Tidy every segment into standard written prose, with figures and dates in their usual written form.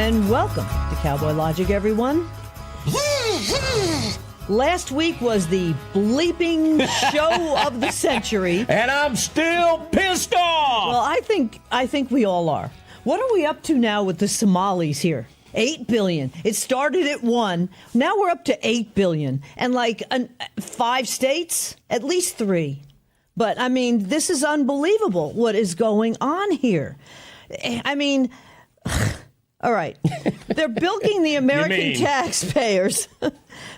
And welcome to Cowboy Logic, everyone. Last week was the bleeping show of the century. And I'm still pissed off! Well, I think we all are. What are we up to now with the Somalis here? 8 billion. It started at 1. Now we're up to 8 billion. And like 5 states, at least 3. But I mean, this is unbelievable what is going on here. I mean, all right. They're bilking the American taxpayers.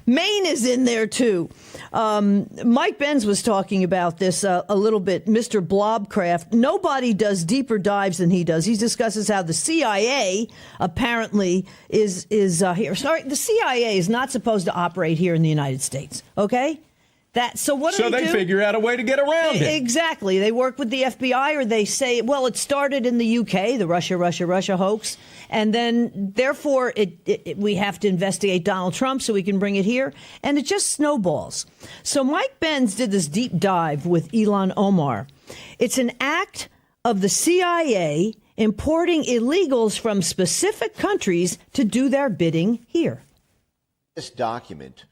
Maine is in there, too. Mike Benz was talking about this a little bit. Mr. Blobcraft. Nobody does deeper dives than he does. He discusses how the CIA apparently is here. Sorry, the CIA is not supposed to operate here in the United States. OK? So they do? Figure out a way to get around it. Exactly. They work with the FBI, or they say, well, it started in the UK, the Russia hoax. And then, therefore, we have to investigate Donald Trump so we can bring it here. And it just snowballs. So Mike Benz did this deep dive with Ilhan Omar. It's an act of the CIA importing illegals from specific countries to do their bidding here. This document,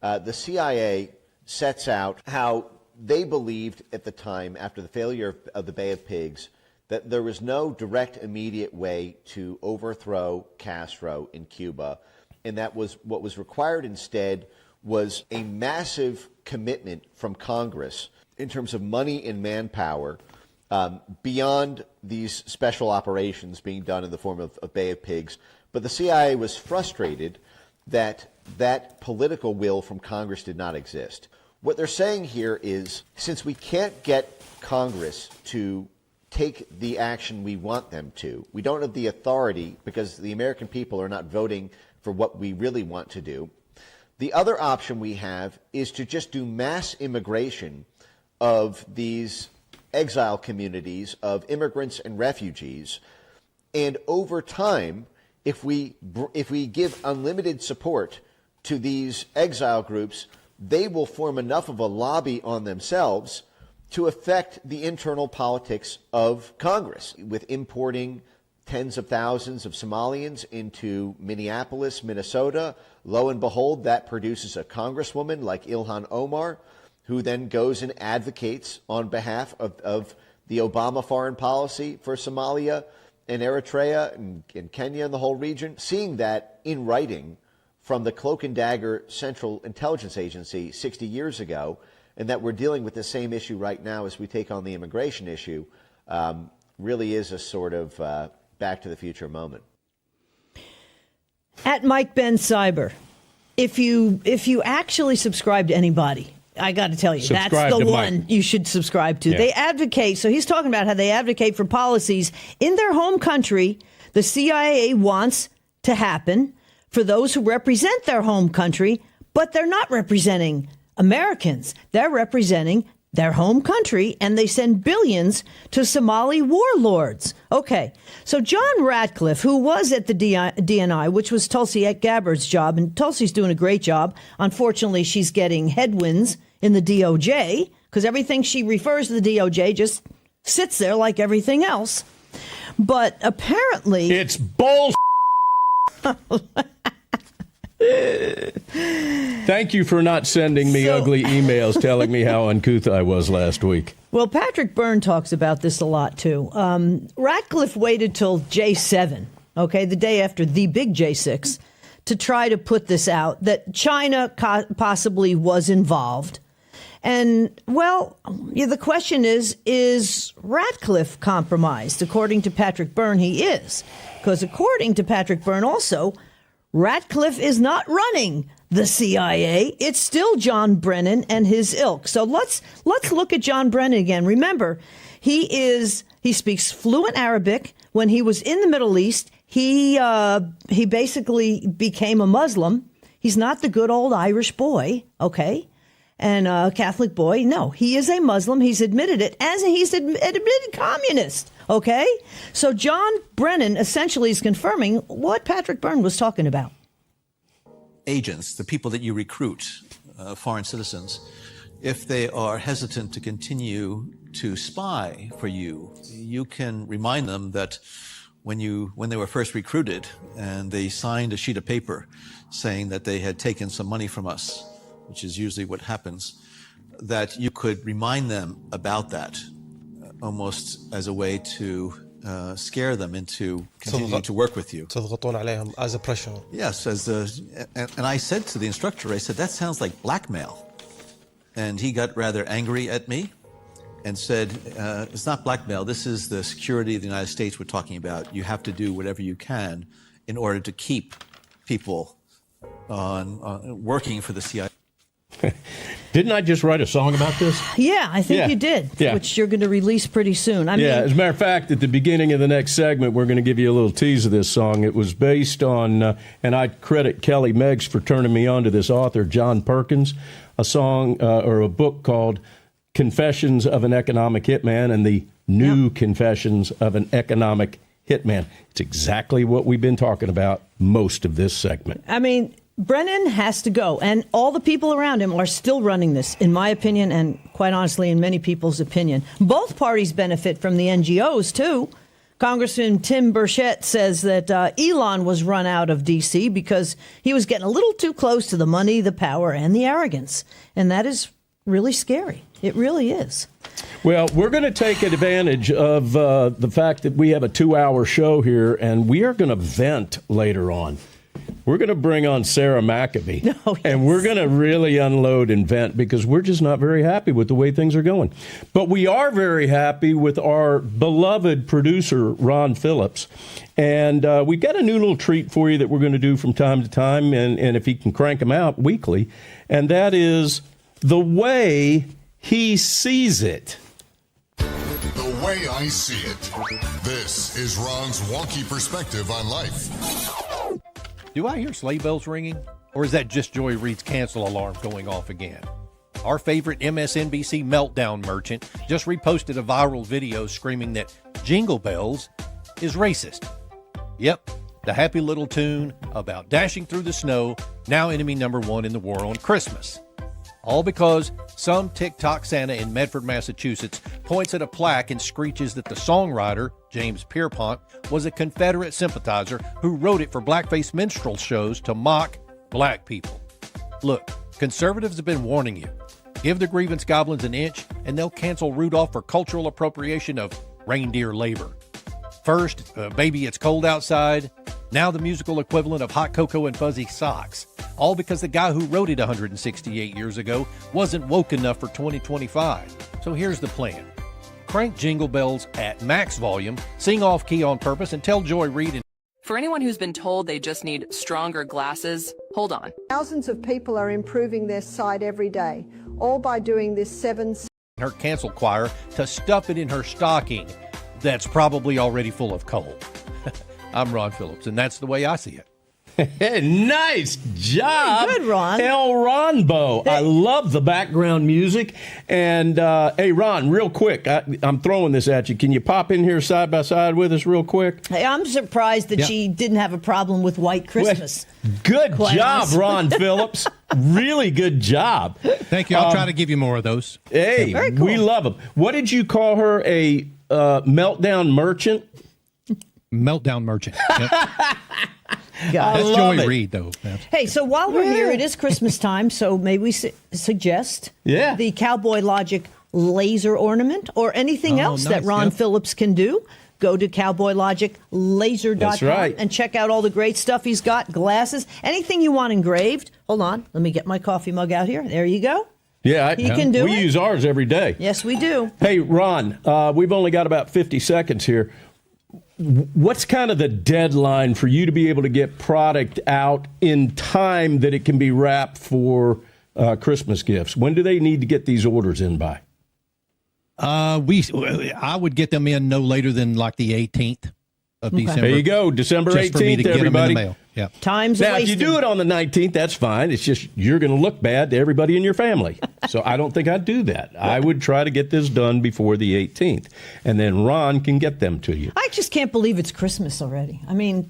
the CIA sets out how they believed at the time, after the failure of the Bay of Pigs, that there was no direct, immediate way to overthrow Castro in Cuba, and that was what was required instead was a massive commitment from Congress in terms of money and manpower beyond these special operations being done in the form of Bay of Pigs. But the CIA was frustrated that that political will from Congress did not exist. What they're saying here is, since we can't get Congress to take the action we want them to, we don't have the authority because the American people are not voting for what we really want to do. The other option we have is to just do mass immigration of these exile communities of immigrants and refugees. And over time, if we give unlimited support to these exile groups, they will form enough of a lobby on themselves to affect the internal politics of Congress, with importing tens of thousands of Somalians into Minneapolis, Minnesota. Lo and behold, that produces a congresswoman like Ilhan Omar, who then goes and advocates on behalf of the Obama foreign policy for Somalia and Eritrea and Kenya and the whole region. Seeing that in writing from the Cloak and Dagger Central Intelligence Agency 60 years ago, and that we're dealing with the same issue right now as we take on the immigration issue, really is a sort of Back to the Future moment. At Mike Ben Cyber, if you actually subscribe to anybody, I got to tell you, that's the one you should subscribe to. Yeah. They advocate. So he's talking about how they advocate for policies in their home country the CIA wants to happen for those who represent their home country, but they're not representing Americans. They're representing their home country, and they send billions to Somali warlords. Okay, so John Ratcliffe, who was at the DNI, which was Tulsi Gabbard's job, and Tulsi's doing a great job. Unfortunately, she's getting headwinds in the DOJ, because everything she refers to the DOJ just sits there like everything else. But apparently... It's bull. Thank you for not sending me ugly emails telling me how uncouth I was last week. Well, Patrick Byrne talks about this a lot, too. Ratcliffe waited till J7, okay, the day after the big J6, to try to put this out, that China possibly was involved. And, well, the question is Ratcliffe compromised? According to Patrick Byrne, he is. Because according to Patrick Byrne also, Ratcliffe is not running the CIA. It's still John Brennan and his ilk. So let's look at John Brennan again. Remember, he speaks fluent Arabic. When he was in the Middle East, he basically became a Muslim. He's not the good old Irish boy, okay? And a Catholic boy. No, he is a Muslim. He's admitted it, as he's admitted communist. Okay, so John Brennan essentially is confirming what Patrick Byrne was talking about. Agents, the people that you recruit, foreign citizens, if they are hesitant to continue to spy for you, you can remind them that when they were first recruited and they signed a sheet of paper saying that they had taken some money from us, which is usually what happens, that you could remind them about that, almost as a way to scare them into continuing to work with you. تضغطون عليهم as a pressure. Yes, and I said to the instructor, I said, that sounds like blackmail. And he got rather angry at me and said, it's not blackmail. This is the security of the United States we're talking about. You have to do whatever you can in order to keep people working for the CIA. Didn't I just write a song about this? Yeah, I think you did, which you're going to release pretty soon. I mean, as a matter of fact, at the beginning of the next segment, we're going to give you a little tease of this song. It was based on, and I credit Kelly Meggs for turning me on to this author, John Perkins, a song or a book called Confessions of an Economic Hitman and the New Confessions of an Economic Hitman. It's exactly what we've been talking about most of this segment. I mean, Brennan has to go, and all the people around him are still running this, in my opinion, and quite honestly, in many people's opinion. Both parties benefit from the NGOs, too. Congressman Tim Burchett says that Elon was run out of D.C. because he was getting a little too close to the money, the power, and the arrogance. And that is really scary. It really is. Well, we're going to take advantage of the fact that we have a 2-hour show here, and we are going to vent later on. We're going to bring on Sarah McAbee, and we're going to really unload and vent because we're just not very happy with the way things are going. But we are very happy with our beloved producer, Ron Phillips. And we've got a new little treat for you that we're going to do from time to time, and if he can crank them out weekly, and that is The Way He Sees It. The Way I See It. This is Ron's wonky perspective on life. Do I hear sleigh bells ringing? Or is that just Joy Reid's cancel alarm going off again? Our favorite MSNBC meltdown merchant just reposted a viral video screaming that Jingle Bells is racist. Yep, the happy little tune about dashing through the snow, now enemy number one in the war on Christmas. All because some TikTok Santa in Medford, Massachusetts points at a plaque and screeches that the songwriter, James Pierpont, was a Confederate sympathizer who wrote it for blackface minstrel shows to mock black people. Look, conservatives have been warning you. Give the grievance goblins an inch and they'll cancel Rudolph for cultural appropriation of reindeer labor. First, Baby It's Cold Outside. Now the musical equivalent of Hot Cocoa and Fuzzy Socks. All because the guy who wrote it 168 years ago wasn't woke enough for 2025. So here's the plan. Crank Jingle Bells at max volume, sing off key on purpose, and tell Joy Reid. For anyone who's been told they just need stronger glasses, hold on. Thousands of people are improving their sight every day, all by doing this 7... her cancel choir to stuff it in her stocking that's probably already full of coal. I'm Ron Phillips, and that's the way I see it. Nice job. Very good, Ron. El Ronbo. I love the background music. And, hey, Ron, real quick, I'm throwing this at you. Can you pop in here side by side with us real quick? Hey, I'm surprised that she didn't have a problem with White Christmas. Good job, Ron Phillips. Really good job. Thank you. I'll try to give you more of those. Hey, cool. We love them. What did you call her, a meltdown merchant? Meltdown merchant. Yep. That's Joy Reid, though. Hey, so while we're here, it is Christmas time, so may we suggest the Cowboy Logic laser ornament or anything else that Ron Phillips can do. Go to cowboylogiclaser.com and check out all the great stuff he's got, glasses, anything you want engraved. Hold on, let me get my coffee mug out here. There you go. Yeah, you can do we use ours every day. Yes, we do. Hey, Ron, we've only got about 50 seconds here. What's kind of the deadline for you to be able to get product out in time that it can be wrapped for Christmas gifts? When do they need to get these orders in by? I would get them in no later than like the 18th of December. There you go, December 18th, just for me to get everybody. them in the mail. Yeah. Time's now, wasted. if you do it on the 19th, that's fine. It's just you're going to look bad to everybody in your family. So I don't think I'd do that. I would try to get this done before the 18th, and then Ron can get them to you. I just can't believe it's Christmas already. I mean,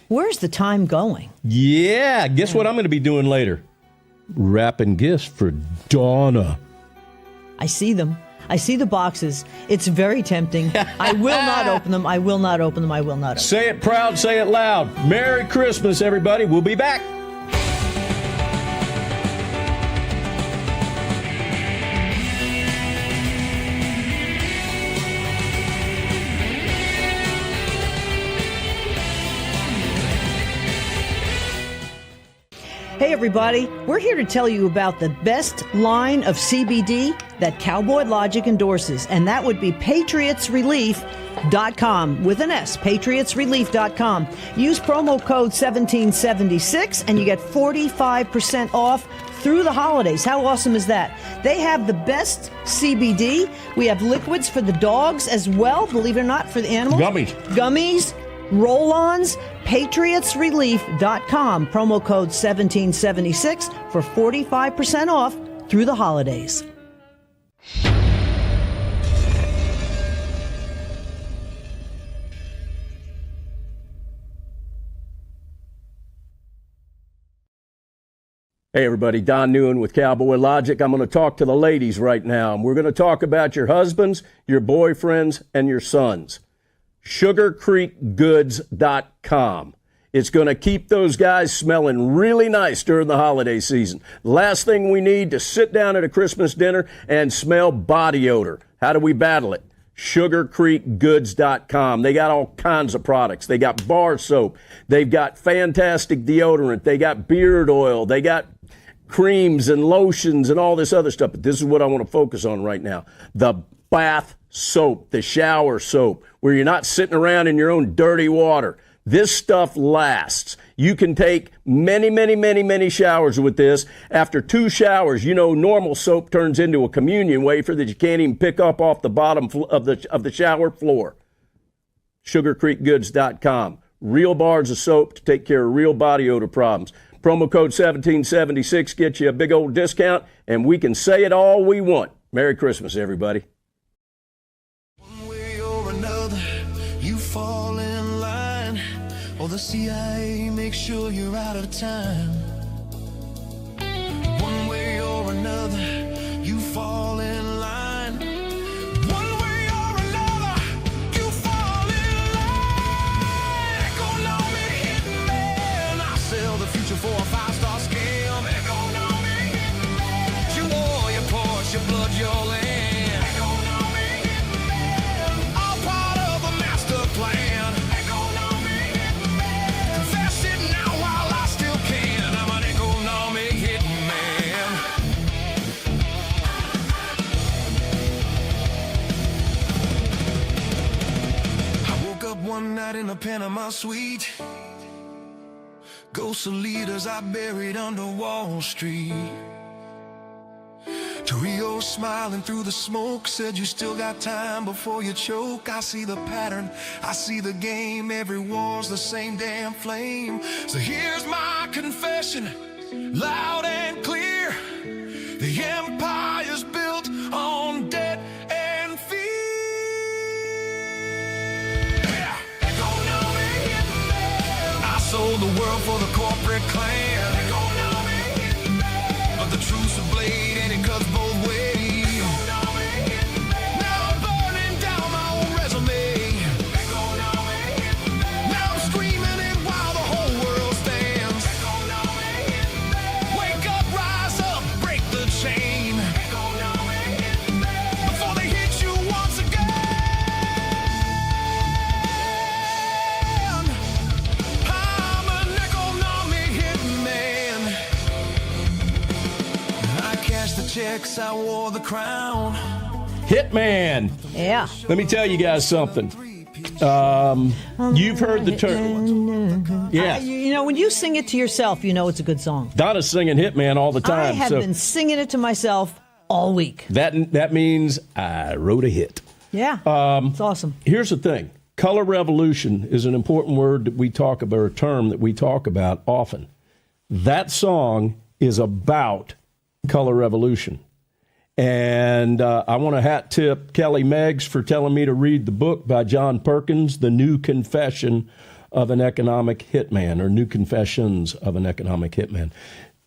where's the time going? Yeah, guess what I'm going to be doing later? Wrapping gifts for Donna. I see them. I see the boxes. It's very tempting. I will not open them. I will not open them. I will not open them. Say it proud, say it loud. Merry Christmas, everybody. We'll be back. Hey, everybody. We're here to tell you about the best line of CBD that Cowboy Logic endorses, and that would be PatriotsRelief.com with an S, PatriotsRelief.com. Use promo code 1776, and you get 45% off through the holidays. How awesome is that? They have the best CBD. We have liquids for the dogs as well, believe it or not, for the animals. Gummies. Roll-ons, PatriotsRelief.com, promo code 1776 for 45% off through the holidays. Hey everybody, Don Newen with Cowboy Logic. I'm going to talk to the ladies right now, and we're going to talk about your husbands, your boyfriends, and your sons. SugarCreekGoods.com. It's going to keep those guys smelling really nice during the holiday season. Last thing we need to sit down at a Christmas dinner and smell body odor. How do we battle it? SugarCreekGoods.com. They got all kinds of products. They got bar soap. They've got fantastic deodorant. They got beard oil. They got creams and lotions and all this other stuff. But this is what I want to focus on right now. The bath soap, the shower soap, where you're not sitting around in your own dirty water. This stuff lasts. You can take many showers with this. After 2 showers, normal soap turns into a communion wafer that you can't even pick up off the bottom of the shower floor. SugarCreekGoods.com. Real bars of soap to take care of real body odor problems. Promo code 1776 gets you a big old discount, and we can say it all we want. Merry Christmas, everybody. Fall in line, or the CIA makes sure you're out of time. One way or another, you fall in line. One way or another, you fall in line. Economic hitman, I sell the future for a 5-star scam. Economic hitman, you wore your Porsche, your blood, your land. Plan. Economic hitman. Confess it now while I still can. I'm an economic hitman. I woke up one night in a Panama suite. Ghosts of leaders I buried under Wall Street. Rio smiling through the smoke said you still got time before you choke. I see the pattern, I see the game. Every war's the same damn flame. So here's my confession, loud and clear. The empire's built on debt and fear. Yeah. Economic hitman. I sold the world for the corporate clan. Economic hitman. But the truth's a blade and it cuts both ways. Now I'm burning down my own resume. Now I'm screaming it while the whole world stands. Wake up, rise up, break the chain before they hit you once again. I'm an economic hitman. I cashed the checks, I wore the crown. Hitman. Yeah. Let me tell you guys something. You've heard the term. Yeah. When you sing it to yourself, you know it's a good song. Donna's singing Hitman all the time. I have been singing it to myself all week. That means I wrote a hit. Yeah. It's awesome. Here's the thing. Color revolution is an important word that we talk about, or a term that we talk about often. That song is about color revolution. And I want to hat tip Kelly Meggs for telling me to read the book by John Perkins, The New Confession of an Economic Hitman, or New Confessions of an Economic Hitman.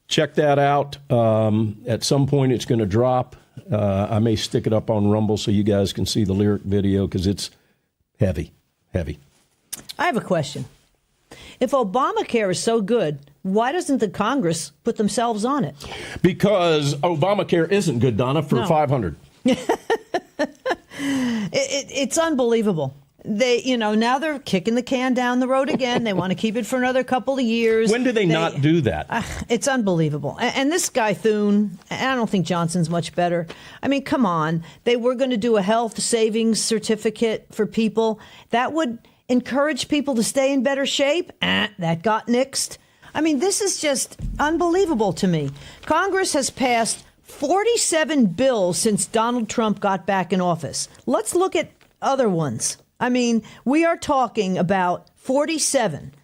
Check that out. At some point it's going to drop. I may stick it up on Rumble so you guys can see the lyric video because it's heavy. I have a question. If Obamacare is so good, why doesn't the Congress put themselves on it? Because Obamacare isn't good, Donna, for No. 500. It's unbelievable. Now they're kicking the can down the road again. They want to keep it for another couple of years. When do they not do that? It's unbelievable. And this guy, Thune, I don't think Johnson's much better. I mean, come on. They were going to do a health savings certificate for people. That would encourage people to stay in better shape. That got nixed. I mean, this is just unbelievable to me. Congress has passed 47 bills since Donald Trump got back in office. Let's look at other ones. I mean, we are talking about 47.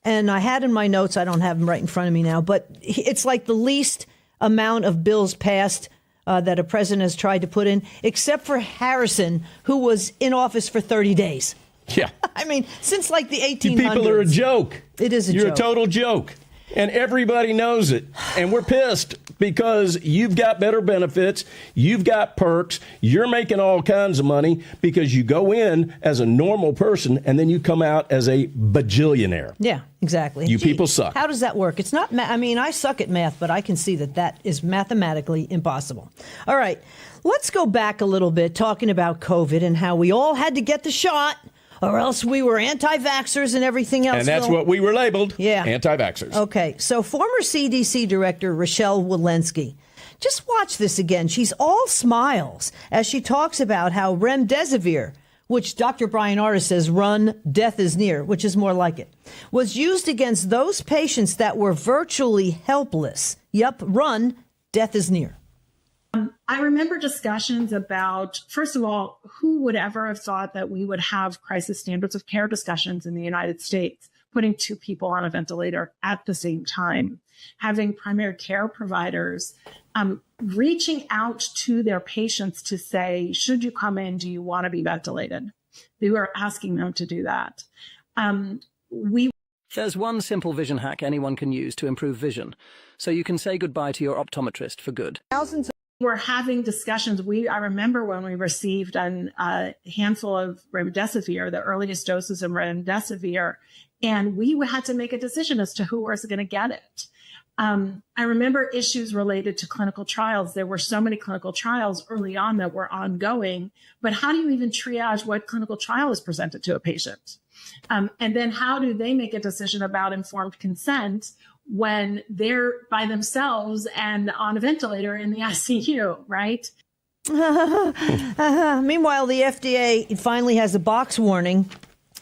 And I had in my notes, I don't have them right in front of me now, but it's like the least amount of bills passed that a president has tried to put in, except for Harrison, who was in office for 30 days. Yeah. I mean, since like the 1800s. You people are a joke. It is a You're joke. a total joke. And everybody knows it. And we're pissed because you've got better benefits. You've got perks. You're making all kinds of money because you go in as a normal person and then you come out as a bajillionaire. Yeah, exactly. You people suck. How does that work? It's not, I mean, I suck at math, but I can see that is mathematically impossible. All right, let's go back a little bit talking about COVID and how we all had to get the shot or else we were anti-vaxxers and everything else. And that's what we were labeled. Yeah. Anti-vaxxers. Okay. So former CDC Director Rochelle Walensky, just watch this again. She's all smiles as she talks about how remdesivir, which Dr. Brian Artis says, run, death is near, which is more like it, was used against those patients that were virtually helpless. Yep, run, death is near. I remember discussions about, first of all, who would ever have thought that we would have crisis standards of care discussions in the United States, putting two people on a ventilator at the same time, having primary care providers reaching out to their patients to say, should you come in? Do you want to be ventilated? They were asking them to do that. There's one simple vision hack anyone can use to improve vision, so you can say goodbye to your optometrist for good. We're having discussions. I remember when we received a handful of remdesivir, the earliest doses of remdesivir, and we had to make a decision as to who was going to get it. I remember issues related to clinical trials. There were so many clinical trials early on that were ongoing, but how do you even triage what clinical trial is presented to a patient? And then how do they make a decision about informed consent when they're by themselves and on a ventilator in the ICU, right? Meanwhile, the FDA finally has a box warning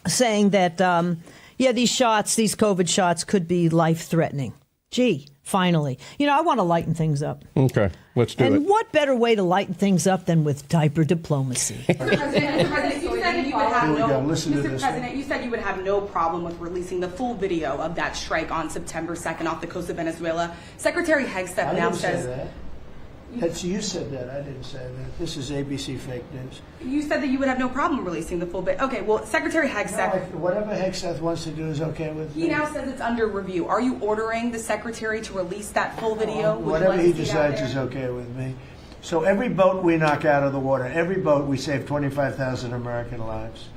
saying that, these COVID shots could be life-threatening. Gee, finally. I want to lighten things up. Okay, let's do it. And what better way to lighten things up than with diaper diplomacy? Mr. President, you said you would have you said you would have no problem with releasing the full video of that strike on September 2nd off the coast of Venezuela. Secretary Hegseth now says. You said that. I didn't say that. This is ABC fake news. You said that you would have no problem releasing the full bit. Okay, well, Secretary Hegseth. No, whatever Hegseth wants to do is okay with me. He now says it's under review. Are you ordering the secretary to release that full video? Whatever he decides is okay with me. So every boat we knock out of the water, every boat we save 25,000 American lives.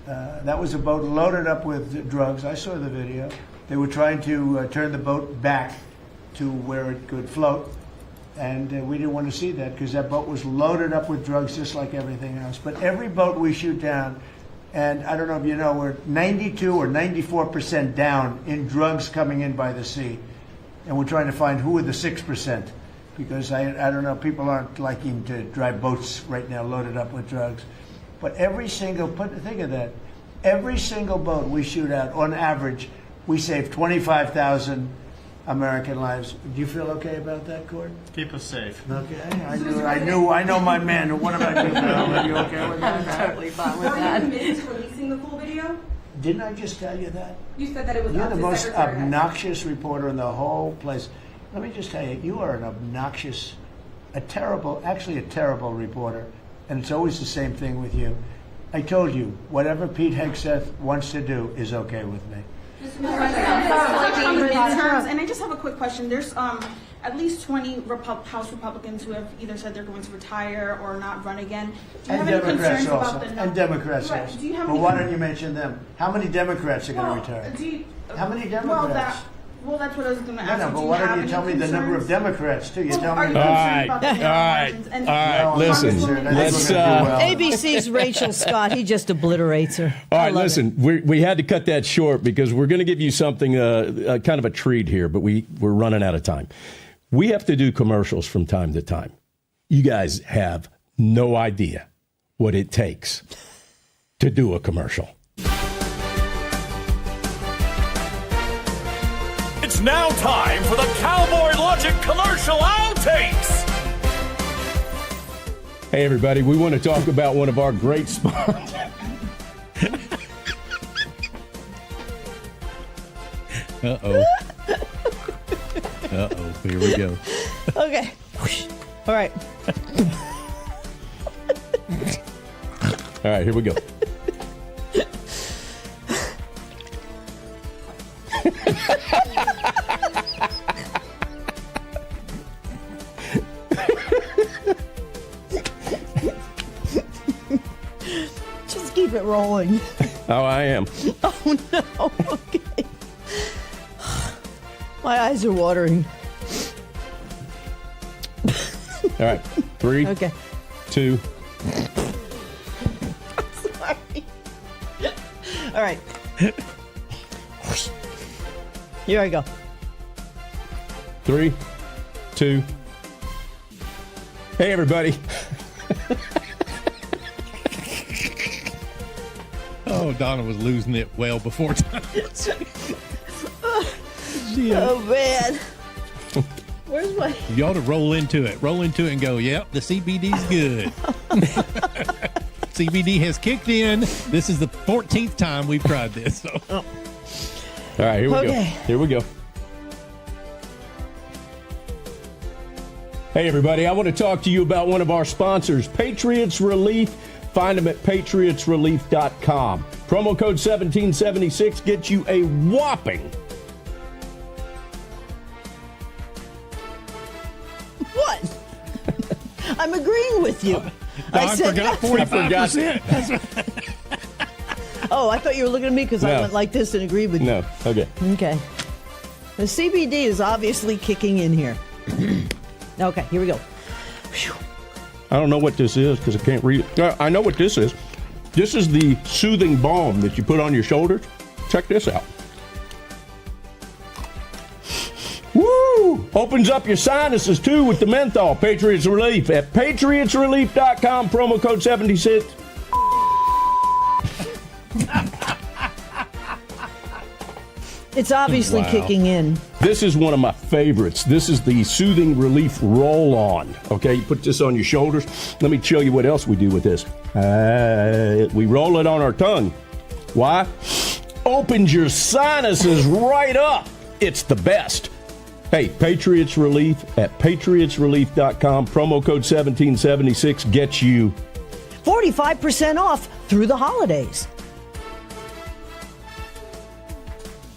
That was a boat loaded up with drugs. I saw the video. They were trying to turn the boat back to where it could float. And we didn't want to see that because that boat was loaded up with drugs just like everything else. But every boat we shoot down, and I don't know if you know, we're 92 or 94% down in drugs coming in by the sea. And we're trying to find who are the 6%. Because I don't know, people aren't liking to drive boats right now loaded up with drugs. But think of that. Every single boat we shoot out, on average, we save 25,000 American lives. Do you feel okay about that, Cord? Keep us safe. Okay, I know my man. What about you, Mel? Are you okay with that? I'm totally fine with that. Are you committed to releasing the full video? Didn't I just tell you that? You said that it was You're up the to most Secretary obnoxious reporter in the whole place. Let me just tell you, you are an obnoxious, a terrible reporter, and it's always the same thing with you. I told you, whatever Pete Hegseth wants to do is okay with me. And I just have a quick question. There's at least 20 House Republicans who have either said they're going to retire or not run again. Do you have any concerns about the number? And Democrats Right. also. Do you have Well, any why don't you mention them? How many Democrats are going to retire? How many Democrats? Well, that's what I was going to ask. No, but why don't you tell me the number of Democrats too? You tell me. All right. Listen, let's. ABC's Rachel Scott. He just obliterates her. All right, listen. We had to cut that short because we're going to give you something, kind of a treat here, but we're running out of time. We have to do commercials from time to time. You guys have no idea what it takes to do a commercial. It's now time for the Cowboy Logic commercial outtakes. Hey, everybody, we want to talk about one of our great sponsors. Uh-oh. Uh-oh. Here we go. Okay. All right. All right, here we go. Just keep it rolling. Oh, I am. Oh, no. Okay. My eyes are watering. All right. 3, okay. 2. Sorry. All right. Here I go. 3, 2. Hey, everybody. Oh, Donna was losing it well before time. Oh, man. Where's my... You ought to roll into it. Roll into it and go, yep, the CBD's good. CBD has kicked in. This is the 14th time we've tried this. So. All right, here we go. Here we go. Hey, everybody, I want to talk to you about one of our sponsors, Patriots Relief. Find them at patriotsrelief.com. Promo code 1776 gets you a whopping... What? I'm agreeing with you. I forgot 45%. Oh, I thought you were looking at me because I went like this and agreed with you. No, okay. Okay. The CBD is obviously kicking in here. Okay, here we go. Whew. I don't know what this is because I can't read it. I know what this is. This is the soothing balm that you put on your shoulders. Check this out. Woo! Opens up your sinuses too with the menthol. Patriots Relief at patriotsrelief.com. Promo code 76. It's obviously kicking in. This is one of my favorites. This is the Soothing Relief Roll-On. Okay, you put this on your shoulders. Let me show you what else we do with this. We roll it on our tongue. Why? Opens your sinuses right up. It's the best. Hey, Patriots Relief at patriotsrelief.com. Promo code 1776 gets you 45% off through the holidays.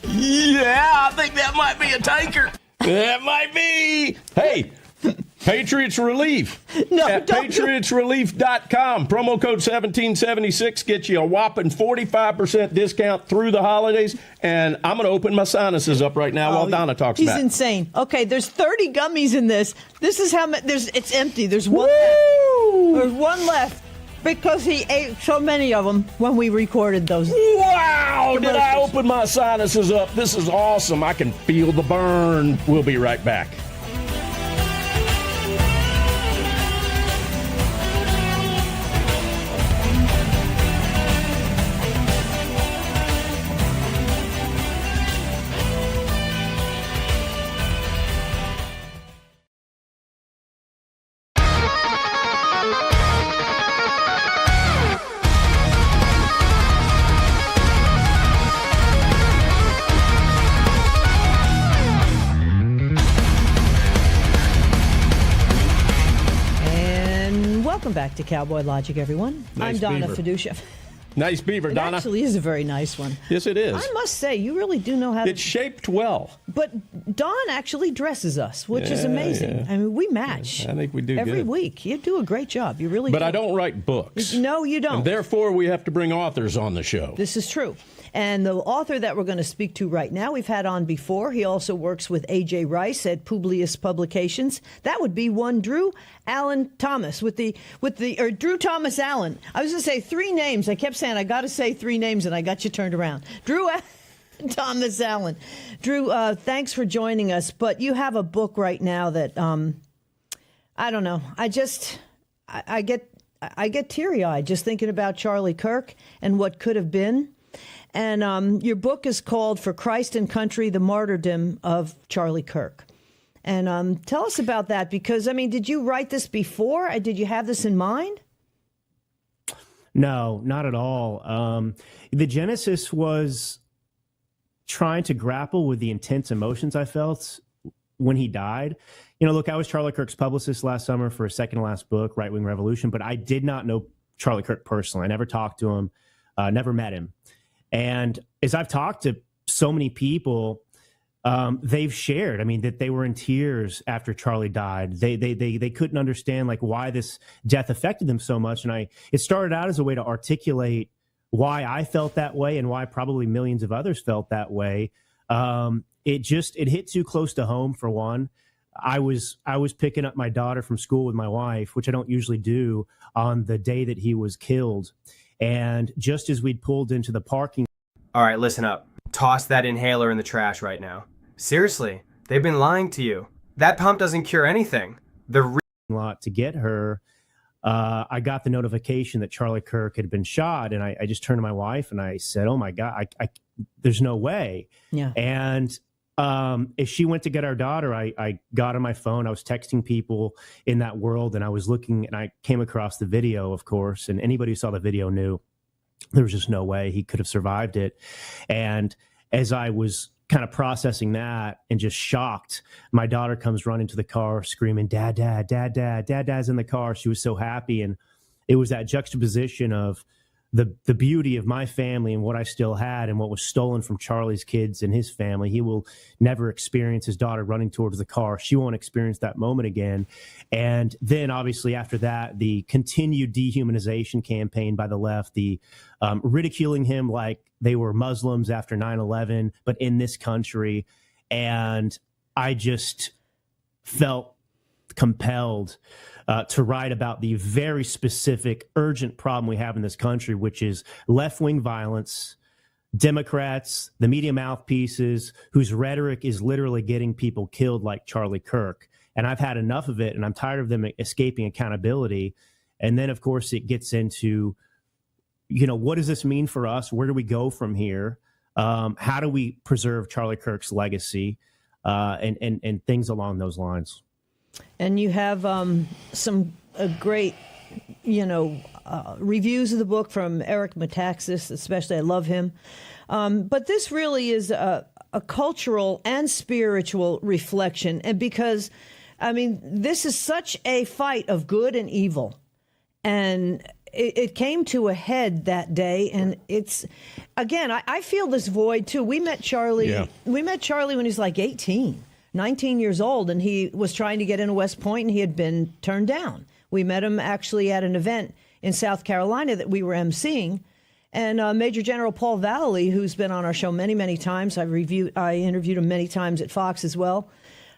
Yeah, I think that might be a taker. That might be. Hey, Patriots Relief at patriotsrelief.com. Promo code 1776 gets you a whopping 45% discount through the holidays. And I'm going to open my sinuses up right now while Donna talks He's about it. insane. Okay, there's 30 gummies in this. This is how much. It's empty. There's one left. There's one left. Because he ate so many of them when we recorded those. Wow! Did I open my sinuses up? This is awesome. I can feel the burn. We'll be right back. Welcome back to Cowboy Logic, everyone. Nice I'm Donna beaver. Fiducia. Nice beaver, It Donna. actually is a very nice one. Yes, it is. I must say, you really do know how to... It's shaped well. But Don actually dresses us, which is Yeah, amazing. yeah. I mean, we match. I think we do every good. week. You do a great job. You really But do. I don't write books. No, you don't. And therefore, we have to bring authors on the show. This is true. And the author that we're going to speak to right now, we've had on before. He also works with A.J. Rice at Publius Publications. That would be one Drew Allen Thomas or Drew Thomas Allen. I was going to say three names. I kept saying I got to say three names, and I got you turned around. Drew Thomas Allen. Drew, thanks for joining us. But you have a book right now that I don't know. I get teary-eyed just thinking about Charlie Kirk and what could have been. And your book is called For Christ and Country, The Martyrdom of Charlie Kirk. And tell us about that, because, I mean, did you write this before? Did you have this in mind? No, not at all. The genesis was trying to grapple with the intense emotions I felt when he died. You know, look, I was Charlie Kirk's publicist last summer for his second to last book, Right Wing Revolution, but I did not know Charlie Kirk personally. I never talked to him, never met him. And as I've talked to so many people, they've shared, I mean, that they were in tears after Charlie died. They couldn't understand like why this death affected them so much. And it started out as a way to articulate why I felt that way and why probably millions of others felt that way. It hit too close to home, for one. I was picking up my daughter from school with my wife, which I don't usually do, on the day that he was killed. And just as we'd pulled into the parking... All right, listen up. Toss that inhaler in the trash right now. Seriously, they've been lying to you. That pump doesn't cure anything. The lot to get her, I got the notification that Charlie Kirk had been shot, and I just turned to my wife and I said, "Oh my God, there's no way." Yeah. And as she went to get our daughter, I got on my phone. I was texting people in that world, and I was looking, and I came across the video, of course, and anybody who saw the video knew there was just no way he could have survived it. And as I was kind of processing that and just shocked, my daughter comes running to the car screaming, "Dad, Dad, Dad, Dad, Dad, Dad's in the car." She was so happy. And it was that juxtaposition of the beauty of my family and what I still had and what was stolen from Charlie's kids and his family. He will never experience his daughter running towards the car. She won't experience that moment again. And then obviously after that, the continued dehumanization campaign by the left, the ridiculing him like they were Muslims after 9/11, but in this country. And I just felt compelled to write about the very specific, urgent problem we have in this country, which is left-wing violence, Democrats, the media mouthpieces, whose rhetoric is literally getting people killed like Charlie Kirk. And I've had enough of it, and I'm tired of them escaping accountability. And then, of course, it gets into, you know, what does this mean for us? Where do we go from here? How do we preserve Charlie Kirk's legacy? And things along those lines. And you have some great, reviews of the book from Eric Metaxas, especially. I love him. But this really is a cultural and spiritual reflection. And because, I mean, this is such a fight of good and evil. And it came to a head that day. And it's, again, I feel this void, too. We met Charlie. Yeah. We met Charlie when he was like 19 years old, and he was trying to get into West Point, and he had been turned down. We met him actually at an event in South Carolina that we were emceeing, and Major General Paul Vallely, who's been on our show many, many times, I interviewed him many times at Fox as well,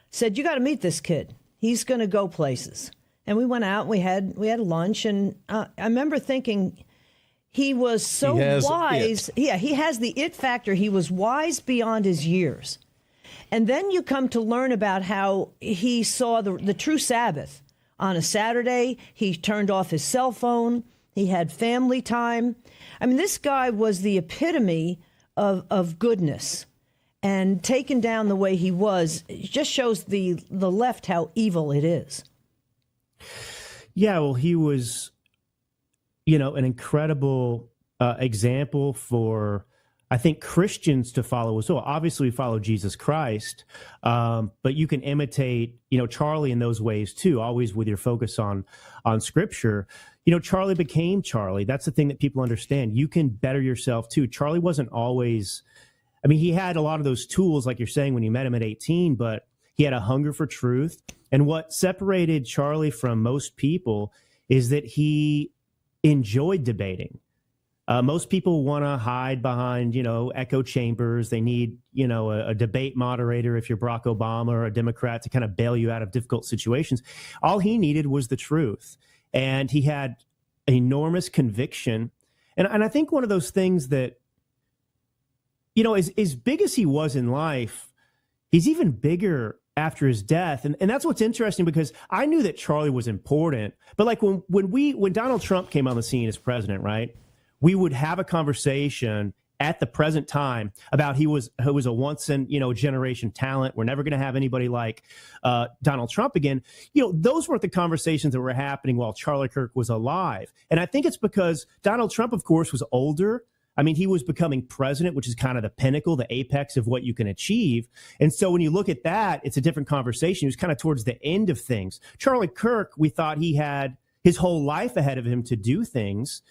said, "You got to meet this kid. He's going to go places." And we went out, and we had lunch, and I remember thinking, he was so wise. Yeah, he has the it factor. He was wise beyond his years. And then you come to learn about how he saw the true Sabbath. On a Saturday, he turned off his cell phone. He had family time. I mean, this guy was the epitome of goodness. And taken down the way he was, it just shows the left how evil it is. Yeah, well, he was, an incredible example for I think Christians to follow as well. Obviously, we follow Jesus Christ, but you can imitate, Charlie in those ways too. Always with your focus on Scripture. Charlie became Charlie. That's the thing that people understand. You can better yourself too. Charlie wasn't always. I mean, he had a lot of those tools, like you're saying, when you met him at 18, but he had a hunger for truth. And what separated Charlie from most people is that he enjoyed debating. Most people want to hide behind, echo chambers. They need, a debate moderator if you're Barack Obama or a Democrat to kind of bail you out of difficult situations. All he needed was the truth. And he had enormous conviction. And I think one of those things that, as big as he was in life, he's even bigger after his death. And that's what's interesting, because I knew that Charlie was important. But like when Donald Trump came on the scene as president, right? We would have a conversation at the present time about who was a once in generation talent. We're never going to have anybody like Donald Trump again. Those weren't the conversations that were happening while Charlie Kirk was alive. And I think it's because Donald Trump, of course, was older. I mean, he was becoming president, which is kind of the pinnacle, the apex of what you can achieve. And so when you look at that, it's a different conversation. He was kind of towards the end of things. Charlie Kirk, we thought he had his whole life ahead of him to do things.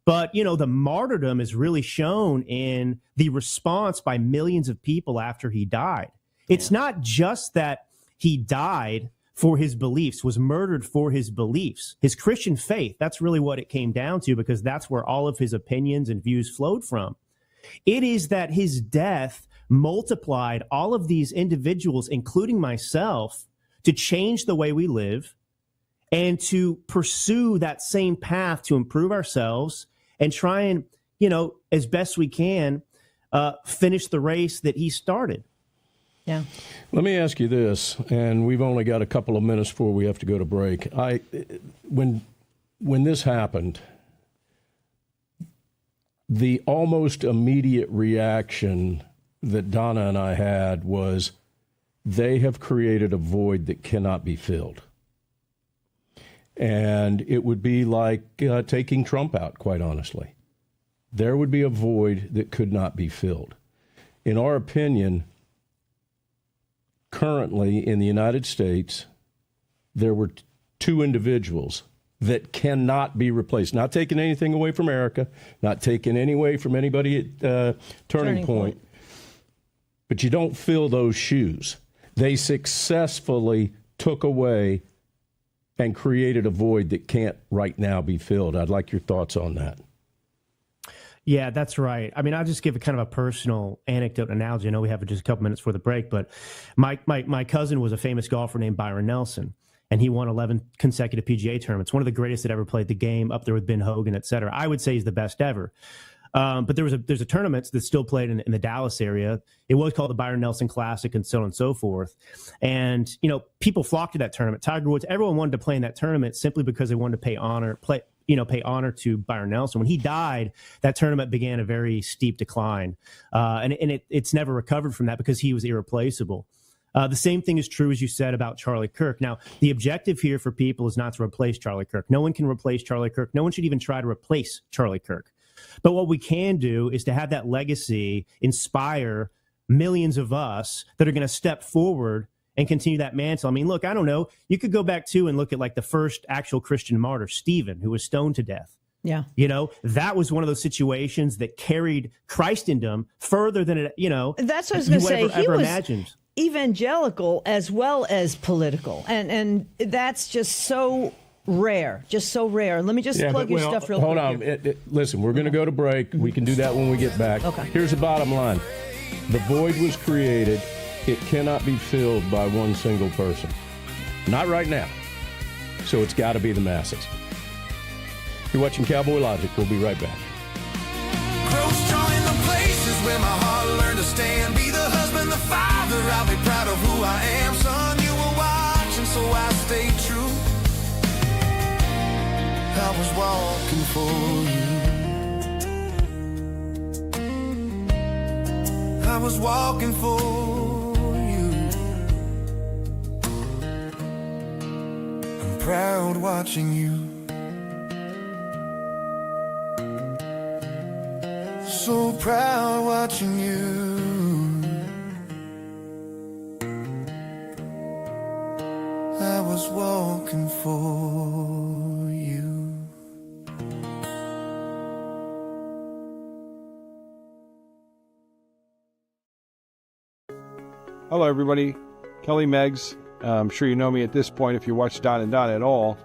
But, the martyrdom is really shown in the response by millions of people after he died. It's not just that he died for his beliefs, was murdered for his beliefs, his Christian faith. That's really what it came down to, because that's where all of his opinions and views flowed from. It is that his death multiplied all of these individuals, including myself, to change the way we live and to pursue that same path to improve ourselves and try and, as best we can, finish the race that he started. Yeah. Let me ask you this, and we've only got a couple of minutes before we have to go to break. When this happened, the almost immediate reaction that Donna and I had was, they have created a void that cannot be filled. And it would be like taking Trump out, quite honestly. There would be a void that could not be filled. In our opinion, currently in the United States, there were two individuals that cannot be replaced. Not taking anything away from Erica, not taking any away from anybody at Turning Point. But you don't fill those shoes. They successfully took away and created a void that can't right now be filled. I'd like your thoughts on that. Yeah, that's right. I mean, I'll just give a kind of a personal anecdote analogy. I know we have just a couple minutes for the break, but my cousin was a famous golfer named Byron Nelson, and he won 11 consecutive PGA tournaments. One of the greatest that ever played the game, up there with Ben Hogan, et cetera. I would say he's the best ever. But there's a tournament that's still played in the Dallas area. It was called the Byron Nelson Classic, and so on and so forth. And people flocked to that tournament. Tiger Woods, everyone wanted to play in that tournament simply because they wanted to pay honor to Byron Nelson. When he died, that tournament began a very steep decline, and it's never recovered from that because he was irreplaceable. The same thing is true, as you said, about Charlie Kirk. Now, the objective here for people is not to replace Charlie Kirk. No one can replace Charlie Kirk. No one should even try to replace Charlie Kirk. But what we can do is to have that legacy inspire millions of us that are going to step forward and continue that mantle. I mean, look, I don't know. You could go back to and look at like the first actual Christian martyr, Stephen, who was stoned to death. Yeah. That was one of those situations that carried Christendom further than it, That's what I was going to say. He was imagined. Evangelical as well as political. And that's just so rare, Let me just plug your stuff real quick. Hold on. Listen, we're going to go to break. We can do that when we get back. Okay. Here's the bottom line. The void was created. It cannot be filled by one single person. Not right now. So it's got to be the masses. You're watching Cowboy Logic. We'll be right back. Gross joy in the places where my heart learned to stand. Be the husband, the father. I'll be proud of who I am. Son, you were watching, so I stayed true. I was walking for you. I was walking for you. I'm proud watching you. so proud watching you. I was walking for you. Hello, everybody. Kelly Meggs. I'm sure you know me at this point if you watch Don and Don at all.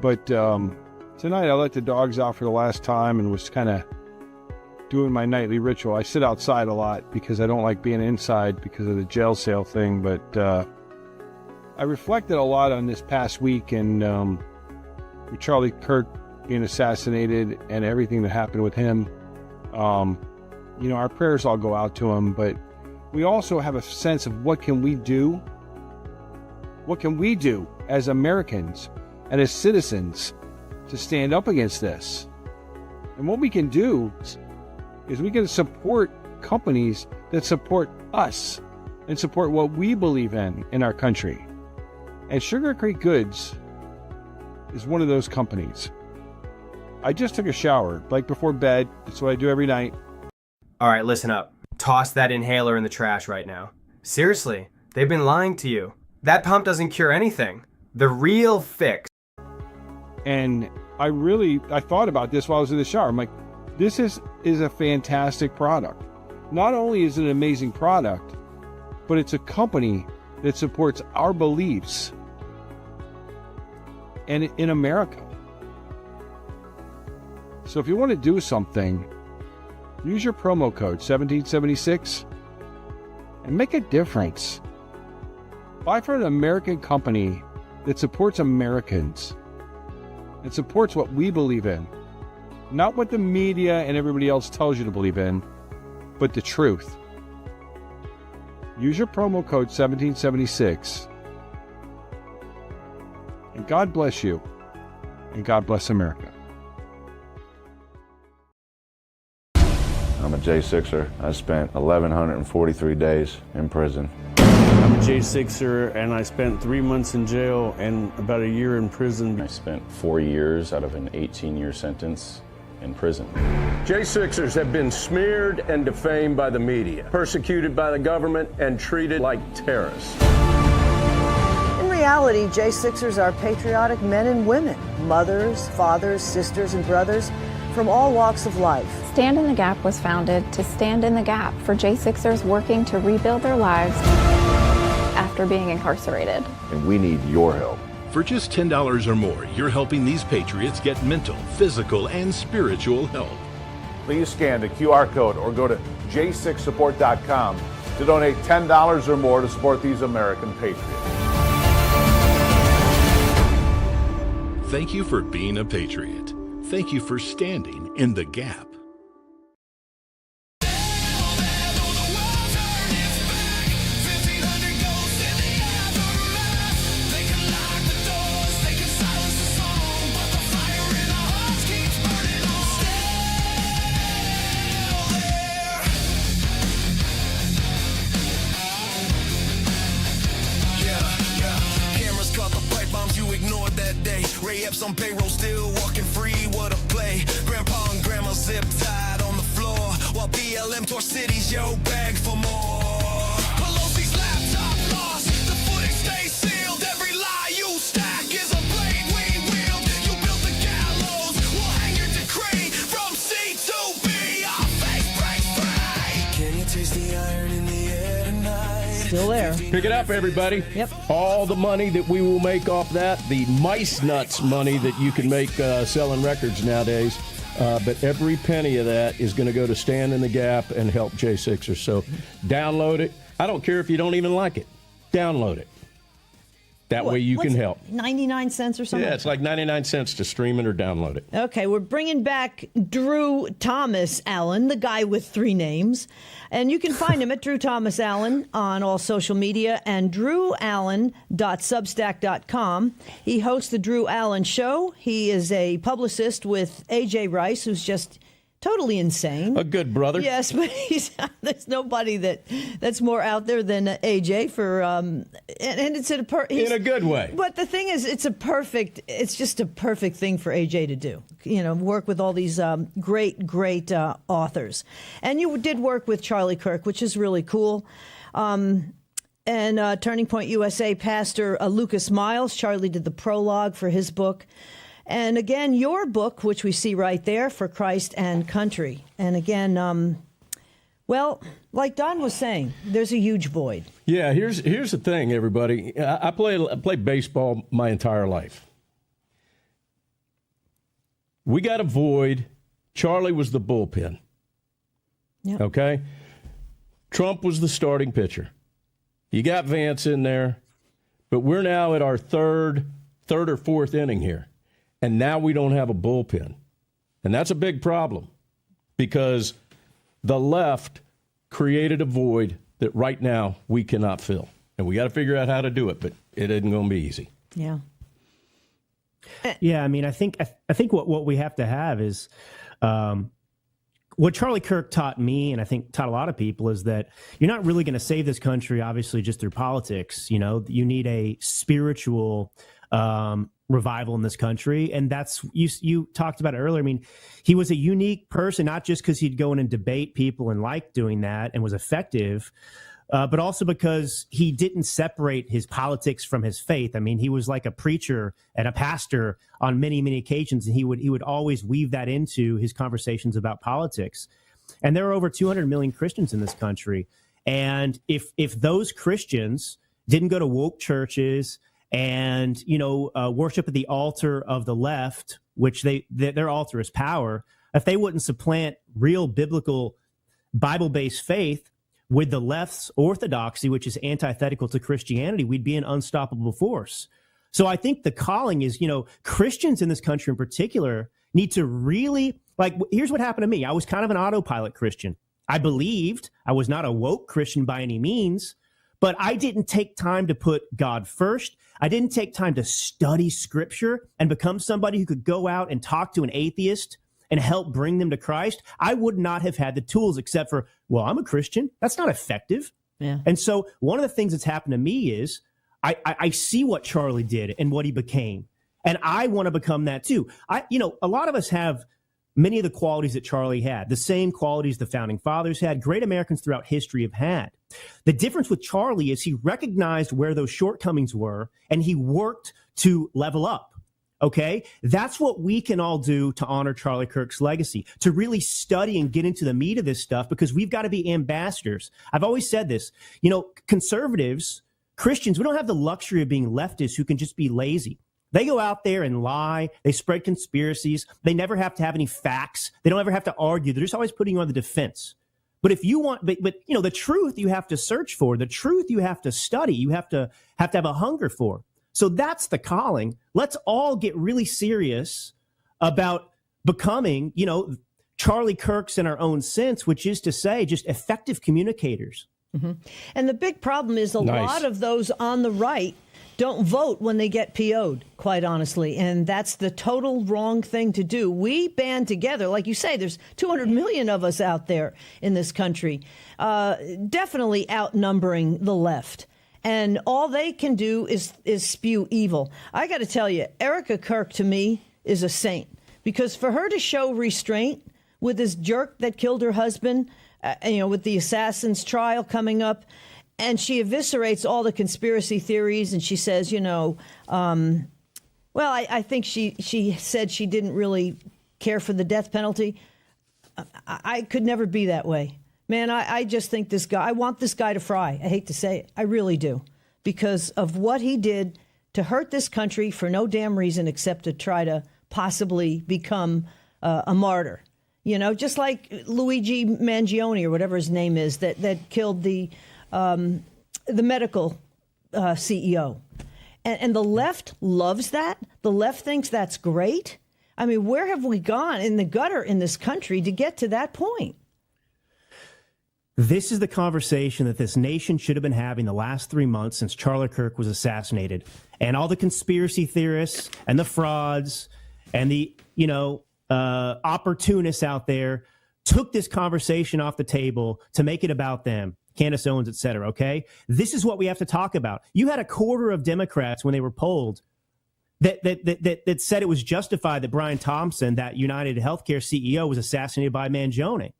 But tonight I let the dogs out for the last time and was kind of doing my nightly ritual. I sit outside a lot because I don't like being inside because of the jail cell thing. But I reflected a lot on this past week and with Charlie Kirk being assassinated and everything that happened with him. You know, our prayers all go out to him, but we also have a sense of what can we do? What can we do as Americans and as citizens to stand up against this? And what we can do is we can support companies that support us and support what we believe in our country. And Sugar Creek Goods is one of those companies. I just took a shower, like before bed. That's what I do every night. All right, listen up. Toss that inhaler in the trash right now. Seriously, they've been lying to you. That pump doesn't cure anything. The real fix. And I thought about this while I was in the shower. I'm like, this is a fantastic product. Not only is it an amazing product, but it's a company that supports our beliefs and in America. So if you want to do something, use your promo code 1776 and make a difference. Buy from an American company that supports Americans and supports what we believe in. Not what the media and everybody else tells you to believe in, but the truth. Use your promo code 1776. And God bless you. And God bless America. I'm a J6er. I spent 1,143 days in prison. I'm a J6er, and I spent 3 months in jail and about a year in prison. I spent 4 years out of an 18-year sentence in prison. J6ers have been smeared and defamed by the media, persecuted by the government, and treated like terrorists. In reality, J6ers are patriotic men and women, mothers, fathers, sisters, and brothers from all walks of life. Stand in the Gap was founded to stand in the gap for J6ers working to rebuild their lives after being incarcerated. And we need your help. For just $10 or more, you're helping these patriots get mental, physical, and spiritual help. Please scan the QR code or go to j6support.com to donate $10 or more to support these American patriots. Thank you for being a patriot. Thank you for standing in the gap. On payroll, still walking free, what a play. Grandpa and grandma zip tied on the floor while BLM tore cities, yo, beg for more. Pelosi's laptop lost, the footage stays sealed. Every lie you stack is a blade we wield. You built the gallows, we'll hang your decree from C to B. Our face breaks free. Can you taste the iron in the air tonight? Still there. Pick it up, everybody. Yep. All the money that we will make off that, the mice nuts money that you can make selling records nowadays, but every penny of that is going to go to Stand in the Gap and help J6ers. So download it. I don't care if you don't even like it. Download it. That way you can help. 99 cents or something? Yeah, it's like 99 cents to stream it or download it. Okay, we're bringing back Drew Thomas Allen, the guy with 3 names. And you can find him at Drew Thomas Allen on all social media and drewallen.substack.com. He hosts the Drew Allen Show. He is a publicist with AJ Rice, who's just Totally insane. A good brother. Yes, but there's nobody that's more out there than AJ for and it's in a good way. But the thing is, it's just a perfect thing for AJ to do. Work with all these great authors, and you did work with Charlie Kirk, which is really cool. And Turning Point USA pastor Lucas Miles. Charlie did the prologue for his book. And again, your book, which we see right there, For Christ and Country. And again, like Don was saying, there's a huge void. Yeah, here's the thing, everybody. I played baseball my entire life. We got a void. Charlie was the bullpen. Yep. Okay? Trump was the starting pitcher. You got Vance in there, but we're now at our third or fourth inning here. And now we don't have a bullpen. And that's a big problem because the left created a void that right now we cannot fill. And we got to figure out how to do it, but it isn't going to be easy. Yeah. Yeah, I mean, I think what we have to have is what Charlie Kirk taught me, and I think taught a lot of people, is that you're not really going to save this country, obviously, just through politics. You need a spiritual revival in this country, and that's you talked about it earlier. I mean, he was a unique person, not just because he'd go in and debate people and liked doing that and was effective, but also because he didn't separate his politics from his faith. I mean, he was like a preacher and a pastor on many occasions, and he would always weave that into his conversations about politics. And there are over 200 million Christians in this country, and if those Christians didn't go to woke churches and worship at the altar of the left, which their altar is power, if they wouldn't supplant real biblical Bible-based faith with the left's orthodoxy, which is antithetical to Christianity, we'd be an unstoppable force. So I think the calling is, Christians in this country in particular need to really, here's what happened to me. I was kind of an autopilot Christian. I believed. I was not a woke Christian by any means, but I didn't take time to put God first. I didn't take time to study Scripture and become somebody who could go out and talk to an atheist and help bring them to Christ. I would not have had the tools except for, I'm a Christian. That's not effective. Yeah. And so one of the things that's happened to me is I see what Charlie did and what he became. And I want to become that too. A lot of us have many of the qualities that Charlie had, the same qualities the founding fathers had, great Americans throughout history have had. The difference with Charlie is he recognized where those shortcomings were and he worked to level up. Okay, that's what we can all do to honor Charlie Kirk's legacy, to really study and get into the meat of this stuff, because we've got to be ambassadors. I've always said this, conservatives, Christians, we don't have the luxury of being leftists who can just be lazy. They go out there and lie. They spread conspiracies. They never have to have any facts. They don't ever have to argue. They're just always putting you on the defense. But if you want, but the truth you have to search for, the truth you have to study, you have to have a hunger for. So that's the calling. Let's all get really serious about becoming, Charlie Kirks in our own sense, which is to say just effective communicators. Mm-hmm. And the big problem is a lot of those on the right don't vote when they get PO'd, quite honestly. And that's the total wrong thing to do. We band together. Like you say, there's 200 million of us out there in this country, definitely outnumbering the left. And all they can do is spew evil. I got to tell you, Erica Kirk, to me, is a saint. Because for her to show restraint with this jerk that killed her husband, with the assassin's trial coming up, and she eviscerates all the conspiracy theories, and she says, I think she said she didn't really care for the death penalty. I could never be that way. Man, I just think this guy, I want this guy to fry. I hate to say it. I really do. Because of what he did to hurt this country for no damn reason except to try to possibly become a martyr. Just like Luigi Mangione or whatever his name is that killed the medical CEO. And the left loves that. The left thinks that's great. I mean, where have we gone in the gutter in this country to get to that point? This is the conversation that this nation should have been having the last 3 months since Charlie Kirk was assassinated. And all the conspiracy theorists and the frauds and the, opportunists out there took this conversation off the table to make it about them. Candace Owens, et cetera, okay? This is what we have to talk about. You had a quarter of Democrats when they were polled that said it was justified that Brian Thompson, that United Healthcare CEO, was assassinated by Mangione.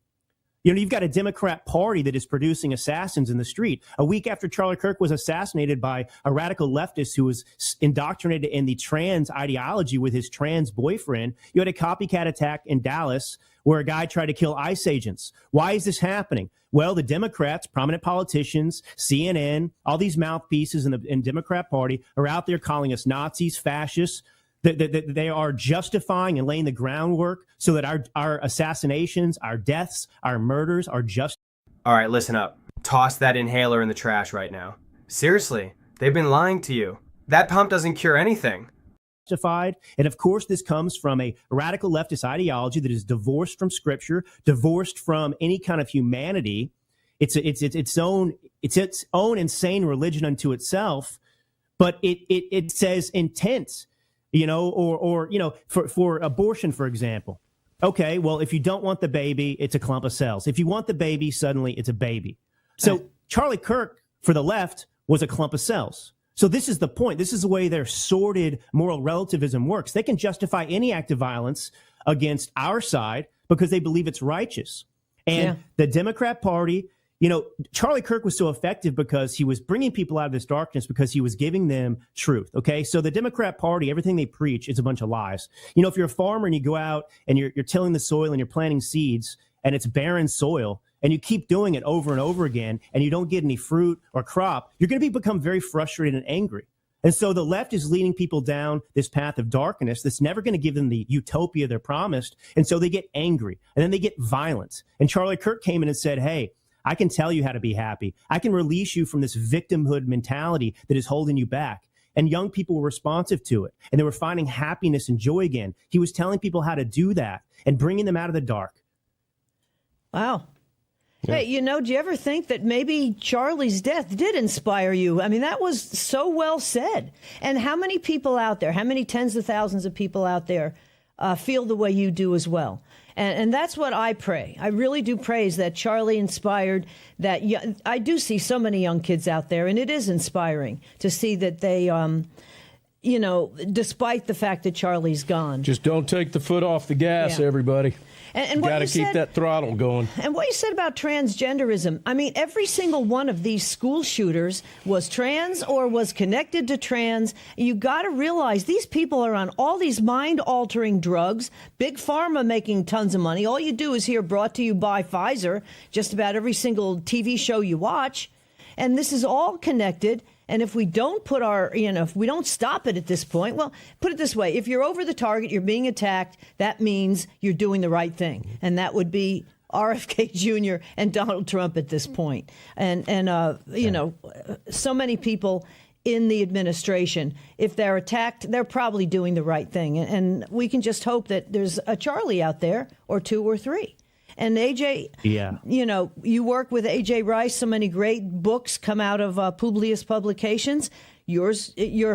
You've got a Democrat Party that is producing assassins in the street. A week after Charlie Kirk was assassinated by a radical leftist who was indoctrinated in the trans ideology with his trans boyfriend, you had a copycat attack in Dallas where a guy tried to kill ICE agents. Why is this happening? Well, the Democrats, prominent politicians, CNN, all these mouthpieces in the Democrat Party are out there calling us Nazis, fascists. They are justifying and laying the groundwork so that our assassinations, our deaths, our murders are just. All right, listen up. Toss that inhaler in the trash right now. Seriously, they've been lying to you. That pump doesn't cure anything. Justified. And of course, this comes from a radical leftist ideology that is divorced from scripture, divorced from any kind of humanity. It's its own insane religion unto itself, but it says intent. For abortion, for example. Okay, well, if you don't want the baby, it's a clump of cells. If you want the baby, suddenly it's a baby. So Charlie Kirk, for the left, was a clump of cells. So this is the point. This is the way their sordid moral relativism works. They can justify any act of violence against our side because they believe it's righteous. And the Democrat Party, Charlie Kirk was so effective because he was bringing people out of this darkness because he was giving them truth. Okay. So the Democrat Party, everything they preach is a bunch of lies. If you're a farmer and you go out and you're tilling the soil and you're planting seeds and it's barren soil and you keep doing it over and over again and you don't get any fruit or crop, you're going to become very frustrated and angry. And so the left is leading people down this path of darkness that's never going to give them the utopia they're promised. And so they get angry and then they get violent. And Charlie Kirk came in and said, hey, I can tell you how to be happy. I can release you from this victimhood mentality that is holding you back. And young people were responsive to it. And they were finding happiness and joy again. He was telling people how to do that and bringing them out of the dark. Wow. Yeah. Hey, do you ever think that maybe Charlie's death did inspire you? I mean, that was so well said. And how many people out there, how many tens of thousands of people out there feel the way you do as well? And that's what I pray. I really do praise that Charlie inspired that. I do see so many young kids out there, and it is inspiring to see that they, despite the fact that Charlie's gone. Just don't take the foot off the gas, everybody. And what got to keep that throttle going. And what you said about transgenderism, I mean, every single one of these school shooters was trans or was connected to trans. You got to realize these people are on all these mind-altering drugs, big pharma making tons of money. All you do is hear brought to you by Pfizer, just about every single TV show you watch. And this is all connected. And if we don't put if we don't stop it at this point, well, put it this way, if you're over the target, you're being attacked, that means you're doing the right thing. And that would be RFK Jr. and Donald Trump at this point. And so many people in the administration, if they're attacked, they're probably doing the right thing. And we can just hope that there's a Charlie out there or two or three. And AJ, you work with AJ Rice. So many great books come out of Publius Publications. You're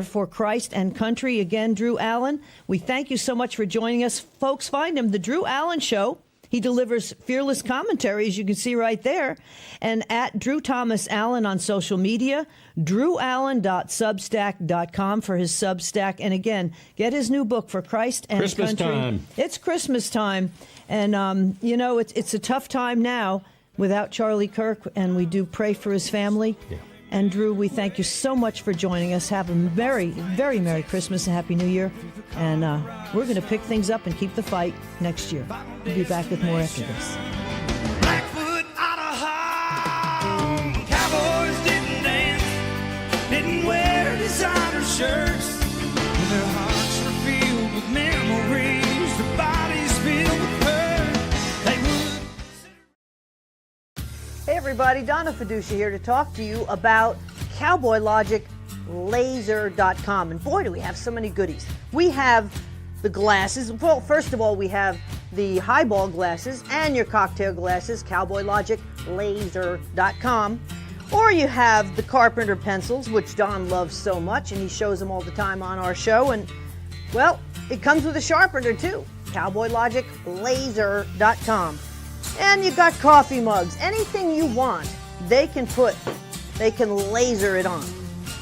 For Christ and Country. Again, Drew Allen, we thank you so much for joining us. Folks, find him, The Drew Allen Show. He delivers fearless commentary, as you can see right there. And at Drew Thomas Allen on social media, drewallen.substack.com for his Substack. And again, get his new book, For Christ and Christmas Country. Time. It's Christmas time. And, it's a tough time now without Charlie Kirk, and we do pray for his family. Yeah. And, Drew, we thank you so much for joining us. Have a very, very Merry Christmas and Happy New Year. And we're going to pick things up and keep the fight next year. We'll be back with more after this. Blackfoot out of home. Cowboys didn't dance, didn't wear designer shirts. Their hearts were filled with memories, their bodies filled with hurt. They would. Hey everybody, Donna Fiducia here to talk to you about Cowboy Logic Laser.com. And boy, do we have so many goodies. We have the glasses. Well, first of all, we have the highball glasses and your cocktail glasses, Cowboy Logic Laser.com. Or you have the carpenter pencils, which Don loves so much, and he shows them all the time on our show. And, well, it comes with a sharpener, too. Cowboy Logic Laser.com. And you got coffee mugs. Anything you want, they can laser it on.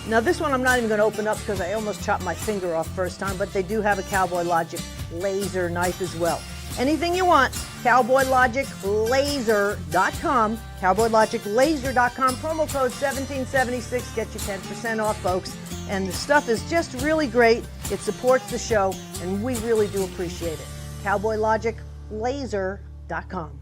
Now this one I'm not even going to open up because I almost chopped my finger off first time, but they do have a Cowboy Logic laser knife as well. Anything you want, CowboyLogicLaser.com, CowboyLogicLaser.com, promo code 1776, get you 10% off, folks. And the stuff is just really great. It supports the show, and we really do appreciate it. CowboyLogicLaser.com.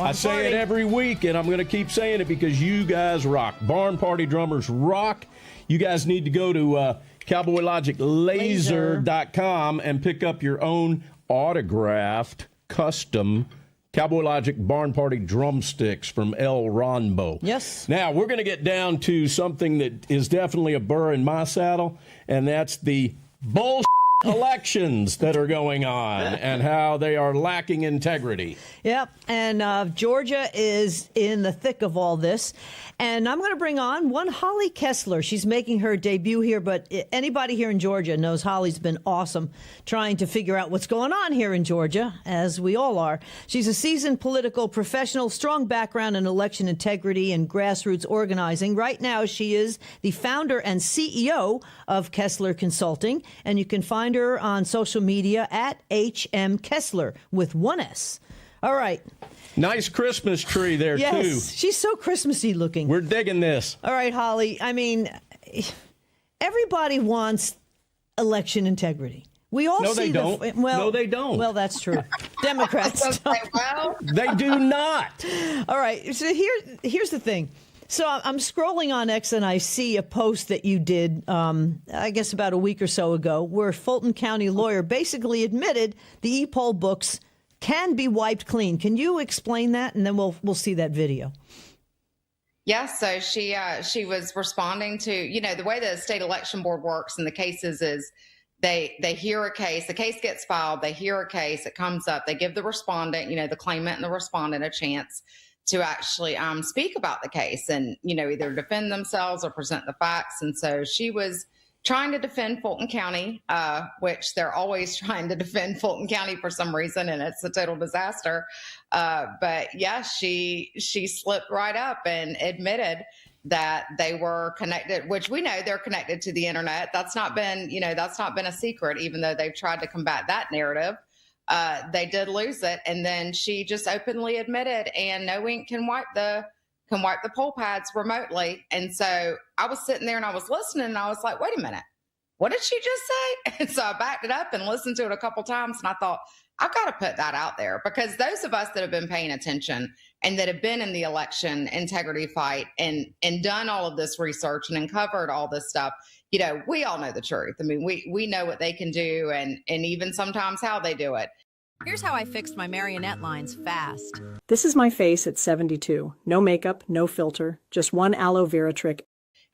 I say it every week, and I'm going to keep saying it because you guys rock. Barn Party Drummers rock. You guys need to go to CowboyLogicLaser.com and pick up your own autographed, custom Cowboy Logic Barn Party drumsticks from El Ronbo. Yes. Now, we're going to get down to something that is definitely a burr in my saddle, and that's the bullshit elections that are going on and how they are lacking integrity. Yep, and Georgia is in the thick of all this. And I'm going to bring on one Holly Kessler. She's making her debut here, but anybody here in Georgia knows Holly's been awesome trying to figure out what's going on here in Georgia, as we all are. She's a seasoned political professional, strong background in election integrity and grassroots organizing. Right now, she is the founder and CEO of Kessler Consulting, and you can find her on social media at HM Kessler with one S. All right. Nice Christmas tree there, too. Yes, she's so Christmassy looking. We're digging this. All right, Holly. I mean, everybody wants election integrity. We all no, see they don't. No, they don't. Well, that's true. Democrats don't. They do not. All right. So here's the thing. So I'm scrolling on X and I see a post that you did, I guess about a week or so ago, where Fulton County lawyer basically admitted the e-poll books can be wiped clean. Can you explain that? And then we'll see that video. Yes. So she was responding to, the way the state election board works in the cases is they hear a case, the case gets filed, they hear a case, it comes up, they give the respondent, the claimant and the respondent a chance to actually speak about the case and, either defend themselves or present the facts. And so she was trying to defend Fulton County, which they're always trying to defend Fulton County for some reason, and it's a total disaster. But yeah, she slipped right up and admitted that they were connected, which we know they're connected to the internet. That's not been a secret, even though they've tried to combat that narrative. They did lose it, and then she just openly admitted, and no ink can wipe the poll pads remotely. And so I was sitting there and I was listening and I was like, wait a minute. what did she just say? And so I backed it up and listened to it a couple times. And I thought, I've got to put that out there, because those of us that have been paying attention and that have been in the election integrity fight and done all of this research and uncovered all this stuff, you know, we all know the truth. I mean, we know what they can do and even sometimes how they do it. Here's how I fixed my marionette lines fast. This is my face at 72. No makeup, no filter, just one aloe vera trick.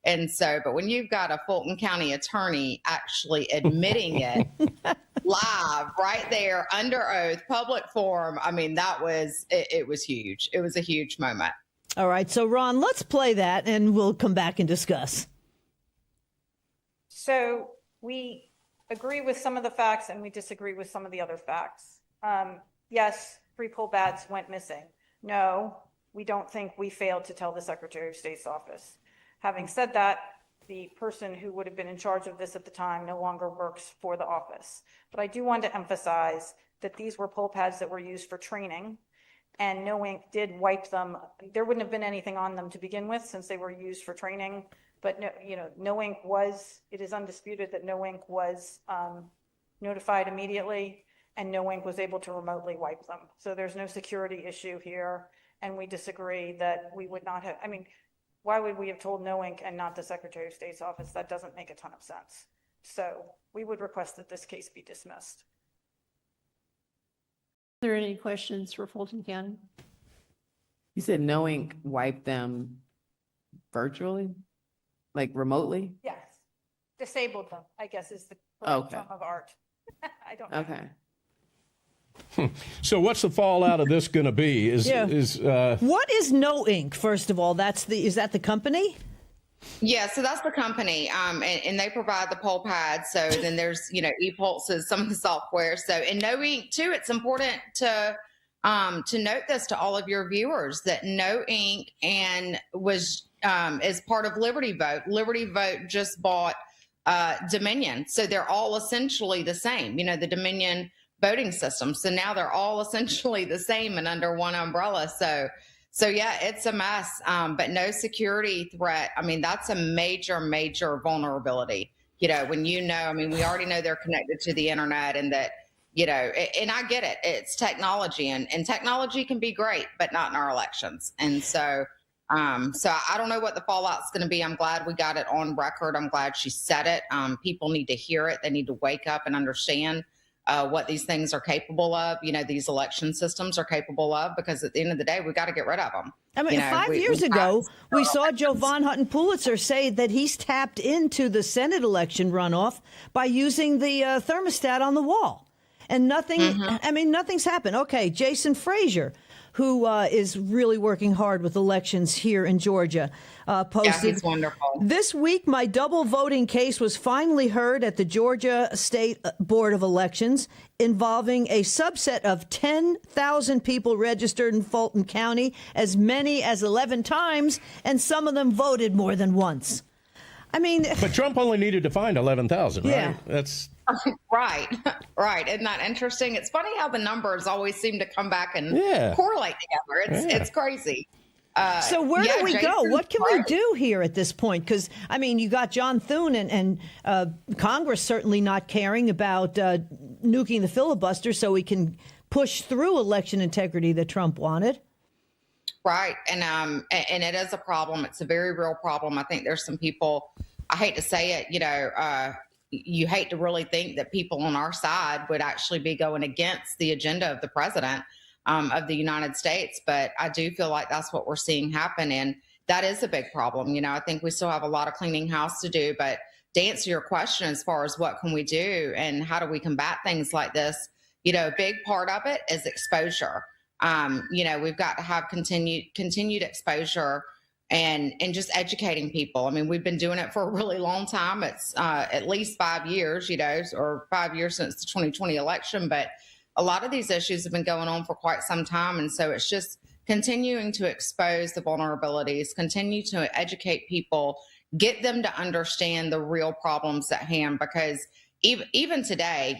And so, but when you've got a Fulton County attorney actually admitting it live right there under oath, public forum, I mean, it was huge. It was a huge moment. All right. So, Ron, let's play that and we'll come back and discuss. So we agree with some of the facts and we disagree with some of the other facts. Yes, 3 poll pads went missing. No, we don't think we failed to tell the Secretary of State's office. Having said that, the person who would have been in charge of this at the time no longer works for the office. But I do want to emphasize that these were poll pads that were used for training, and No Ink did wipe them. There wouldn't have been anything on them to begin with since they were used for training. But No Ink it is undisputed that No Ink was notified immediately, and No Ink was able to remotely wipe them. So there's no security issue here, and we disagree that we would not have, why would we have told No Ink and not the Secretary of State's office? That doesn't make a ton of sense. So we would request that this case be dismissed. Are there any questions for Fulton County? You said No Ink wiped them virtually, like remotely? Yes, disabled them, I guess is the Okay. term of art. I don't know. Okay. So what's the fallout of this going to be? What is No Ink? First of all, is that the company? Yeah, so that's the company, and they provide the poll pads. So then there's ePulses, some of the software. So in No Ink too, it's important to note this to all of your viewers that No Ink is part of Liberty Vote. Liberty Vote just bought Dominion, so they're all essentially the same. The Dominion voting system. So now they're all essentially the same and under one umbrella. So yeah, it's a mess. But no security threat. That's a major, major vulnerability. When we already know they're connected to the internet and that, and I get it. It's technology and technology can be great, but not in our elections. And so I don't know what the fallout's going to be. I'm glad we got it on record. I'm glad she said it. People need to hear it. They need to wake up and understand what these things are capable of, these election systems are capable of, because at the end of the day, we got to get rid of them. 5 years ago, we saw Jovan Hutton Pulitzer say that he's tapped into the Senate election runoff by using the thermostat on the wall. And nothing's happened. Okay, Jason Frazier, who is really working hard with elections here in Georgia, posted, yeah, he's wonderful. This week, my double voting case was finally heard at the Georgia State Board of Elections, involving a subset of 10,000 people registered in Fulton County, as many as 11 times, and some of them voted more than once. But Trump only needed to find 11,000, right? Yeah. That's right. Isn't that interesting? It's funny how the numbers always seem to come back and correlate together. It's crazy. So where do we go? What can we do here at this point? Because, you got John Thune and Congress certainly not caring about nuking the filibuster so we can push through election integrity that Trump wanted. Right. And it is a problem. It's a very real problem. I think there's some people, I hate to say it, you hate to really think that people on our side would actually be going against the agenda of the president of the United States. But I do feel like that's what we're seeing happen. And that is a big problem. I think we still have a lot of cleaning house to do. But to answer your question, as far as what can we do and how do we combat things like this, a big part of it is exposure. We've got to have continued exposure and just educating people. We've been doing it for a really long time. It's at least 5 years, or 5 years since the 2020 election. But a lot of these issues have been going on for quite some time. And so it's just continuing to expose the vulnerabilities, continue to educate people, get them to understand the real problems at hand, because even today,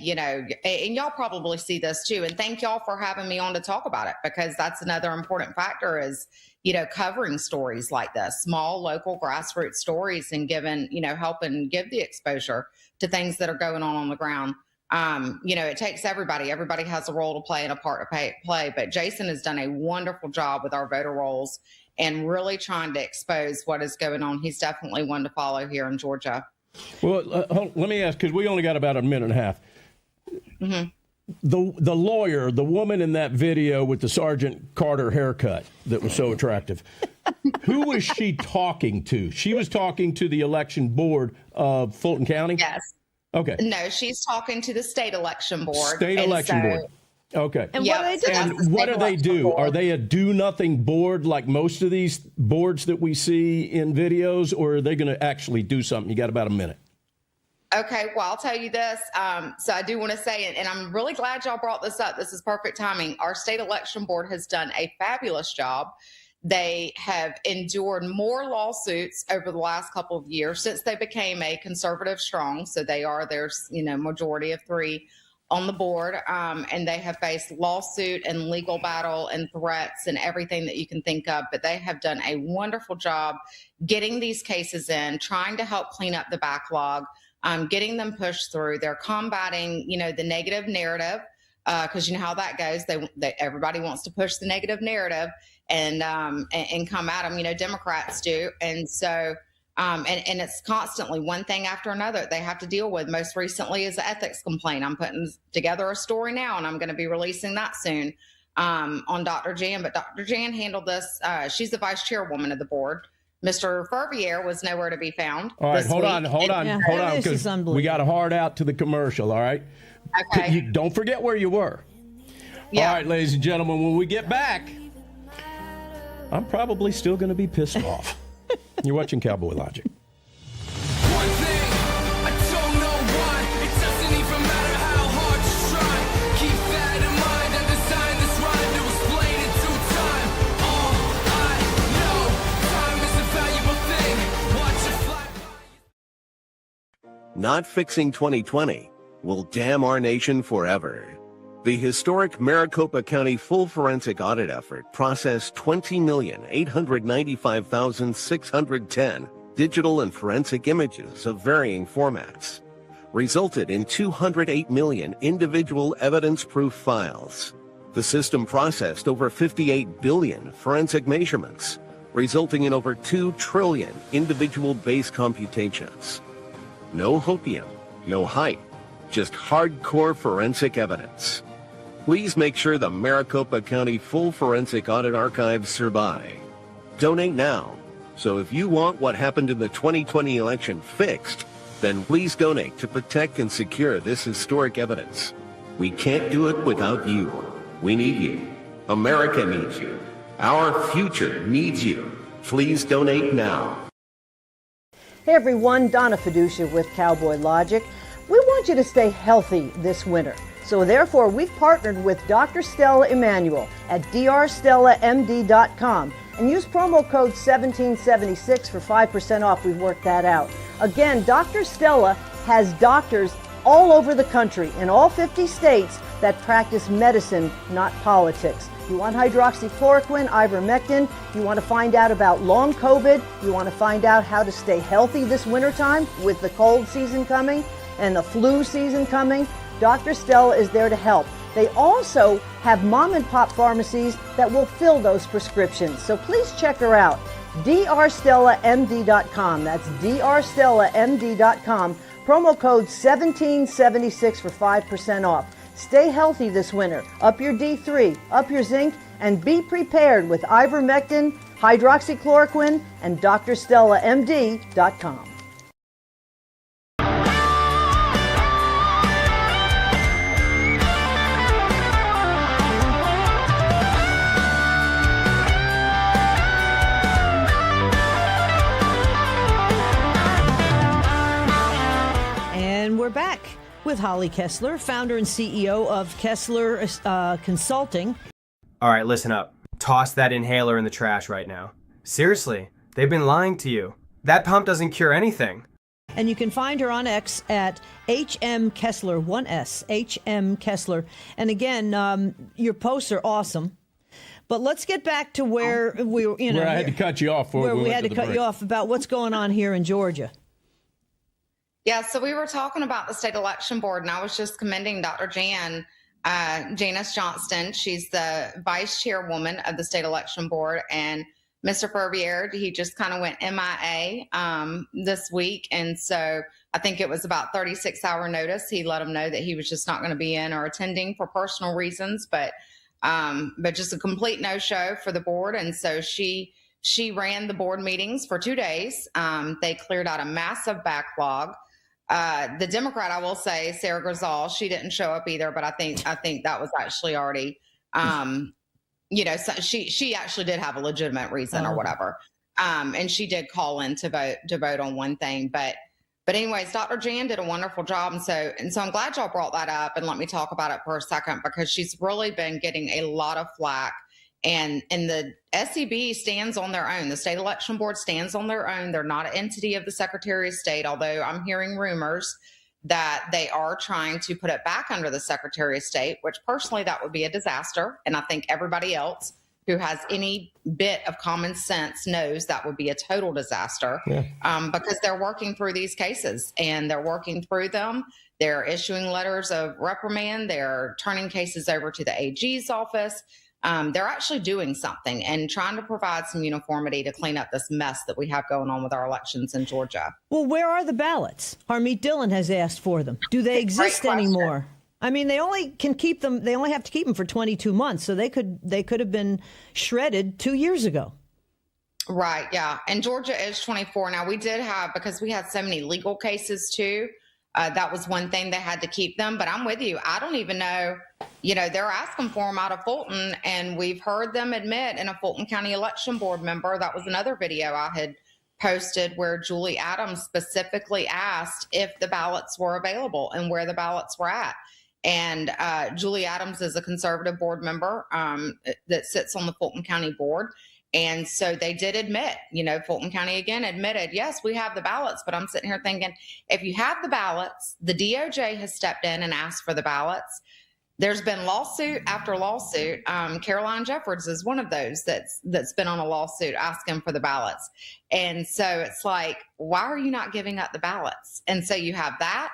and y'all probably see this too. And thank y'all for having me on to talk about it, because that's another important factor is, covering stories like this, small, local, grassroots stories, and helping give the exposure to things that are going on the ground. It takes everybody. Everybody has a role to play and a part to play. But Jason has done a wonderful job with our voter rolls and really trying to expose what is going on. He's definitely one to follow here in Georgia. Well, let me ask, because we only got about a minute and a half. Mm-hmm. The lawyer, the woman in that video with the Sergeant Carter haircut that was so attractive, who was she talking to? She was talking to the election board of Fulton County? Yes. Okay. No, she's talking to the state election board. State election board. Okay. And what do they do? Are they a do-nothing board like most of these boards that we see in videos, or are they going to actually do something? You got about a minute. Okay, well, I'll tell you this. So I do want to say, and I'm really glad y'all brought this up. This is perfect timing. Our state election board has done a fabulous job. They have endured more lawsuits over the last couple of years since they became a conservative strong. So there's majority of 3 on the board, and they have faced lawsuit and legal battle and threats and everything that you can think of. But they have done a wonderful job getting these cases in, trying to help clean up the backlog, getting them pushed through. They're combating, the negative narrative, because you know how that goes. Everybody wants to push the negative narrative and come at them. Democrats do, and so. And it's constantly one thing after another they have to deal with. Most recently is the ethics complaint. I'm putting together a story now, and I'm going to be releasing that soon on Dr. Jan. But Dr. Jan handled this. She's the vice chairwoman of the board. Mr. Fervier was nowhere to be found. All right, hold on, because we got a hard out to the commercial, all right? Okay. Don't forget where you were. Yeah. All right, ladies and gentlemen, when we get back, I'm probably still going to be pissed off. You're watching Cowboy Logic. One thing, I don't know why. It doesn't even matter how hard you try. Keep that in mind. I designed this rhyme to explain in due time. All I know, time is a valuable thing. Watch it fly by. Not fixing 2020 will damn our nation forever. The historic Maricopa County full forensic audit effort processed 20,895,610 digital and forensic images of varying formats, resulted in 208 million individual evidence-proof files. The system processed over 58 billion forensic measurements, resulting in over 2 trillion individual base computations. No hopium, no hype, just hardcore forensic evidence. Please make sure the Maricopa County Full Forensic Audit Archives survive. Donate now. So if you want what happened in the 2020 election fixed, then please donate to protect and secure this historic evidence. We can't do it without you. We need you. America needs you. Our future needs you. Please donate now. Hey everyone, Donna Fiducia with Cowboy Logic. We want you to stay healthy this winter. So therefore, we've partnered with Dr. Stella Emanuel at drstellamd.com and use promo code 1776 for 5% off. We've worked that out. Again, Dr. Stella has doctors all over the country in all 50 states that practice medicine, not politics. You want hydroxychloroquine, ivermectin, you want to find out about long COVID, you want to find out how to stay healthy this wintertime with the cold season coming and the flu season coming. Dr. Stella is there to help. They also have mom and pop pharmacies that will fill those prescriptions. So please check her out. drstellamd.com. That's drstellamd.com. Promo code 1776 for 5% off. Stay healthy this winter. Up your D3, up your zinc, and be prepared with ivermectin, hydroxychloroquine, and drstellamd.com. And we're back with Holly Kessler, founder and CEO of Kessler Consulting. All right, listen up. Toss that inhaler in the trash right now. Seriously, they've been lying to you. That pump doesn't cure anything. And you can find her on X at HM Kessler, 1S, HM Kessler. And again, your posts are awesome. But let's get back to where we were, where I had to cut you off. Where we had to cut you off about what's going on here in Georgia. Yeah, so we were talking about the state election board, and I was just commending Dr. Janice Johnston. She's the vice chairwoman of the state election board, and Mr. Ferbier, he just kind of went MIA this week, and so I think it was about 36-hour notice. He let them know that he was just not going to be in or attending for personal reasons, but just a complete no-show for the board. And so she ran the board meetings for 2 days. They cleared out a massive backlog. The Democrat, I will say, Sarah Grisal, she didn't show up either, but I think that was actually already, so she actually did have a legitimate reason or whatever. And she did call in to vote on one thing, but anyways, Dr. Jan did a wonderful job. And so I'm glad y'all brought that up, and let me talk about it for a second, because she's really been getting a lot of flack. And the SEB stands on their own. The state election board stands on their own. They're not an entity of the Secretary of State, although I'm hearing rumors that they are trying to put it back under the Secretary of State, which personally that would be a disaster. And I think everybody else who has any bit of common sense knows that would be a total disaster, because they're working through these cases, and they're working through them. They're issuing letters of reprimand. They're turning cases over to the AG's office. They're actually doing something and trying to provide some uniformity to clean up this mess that we have going on with our elections in Georgia. Well, where are the ballots? Harmeet Dillon has asked for them. Do they exist anymore? I mean, they only can keep them. They only have to keep them for 22 months. So they could have been shredded 2 years ago. Right. Yeah. And Georgia is 24. Now, we did have, because we had so many legal cases too, that was one thing they had to keep them. But I'm with you. I don't even know, they're asking for them out of Fulton, and we've heard them admit, in a Fulton County election board member, that was another video I had posted where Julie Adams specifically asked if the ballots were available and where the ballots were at. And Julie Adams is a conservative board member that sits on the Fulton County board. And so they did admit, Fulton County again admitted, yes, we have the ballots. But I'm sitting here thinking, if you have the ballots, the DOJ has stepped in and asked for the ballots. There's been lawsuit after lawsuit. Caroline Jeffords is one of those that's been on a lawsuit asking for the ballots. And so it's like, why are you not giving up the ballots? And so you have that,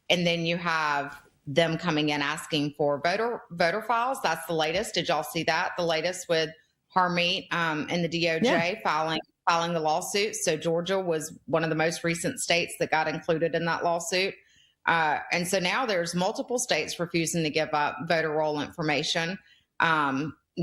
and then you have them coming in asking for voter files. That's the latest. Did y'all see that? The latest with Harmeet and the DOJ filing the lawsuit. So Georgia was one of the most recent states that got included in that lawsuit. And so now there's multiple states refusing to give up voter roll information.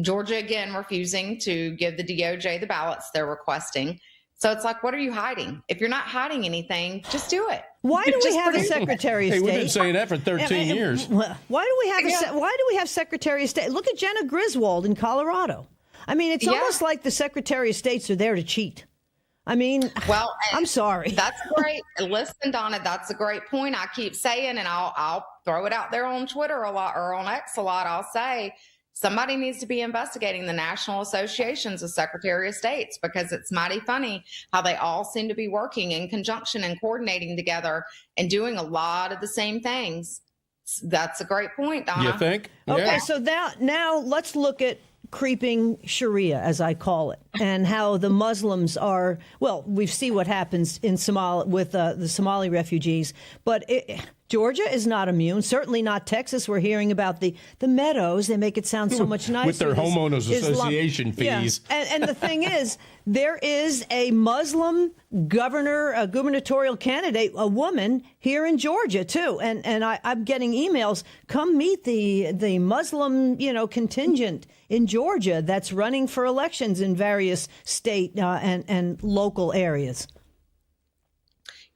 Georgia, again, refusing to give the DOJ the ballots they're requesting. So it's like, what are you hiding? If you're not hiding anything, just do it. Why do we have a Secretary of State? Hey, we've been saying that for 13 years. Why do we have Secretary of State? Look at Jenna Griswold in Colorado. I mean, it's almost like the Secretary of States are there to cheat. I mean, I'm sorry. That's great. Listen, Donna, that's a great point. I keep saying, and I'll throw it out there on Twitter a lot, or on X a lot. I'll say, somebody needs to be investigating the national associations of Secretary of States, because it's mighty funny how they all seem to be working in conjunction and coordinating together and doing a lot of the same things. That's a great point, Donna. You think? Okay, so now let's look at creeping Sharia, as I call it, and how the Muslims are, well, we see what happens in Somalia with the Somali refugees, but Georgia is not immune, certainly not Texas. We're hearing about the Meadows. They make it sound so much nicer. With their homeowners association fees. Yeah. And the thing is, there is a Muslim governor, a gubernatorial candidate, a woman here in Georgia, too. And I'm getting emails, come meet the Muslim, contingent in Georgia that's running for elections in various state and local areas.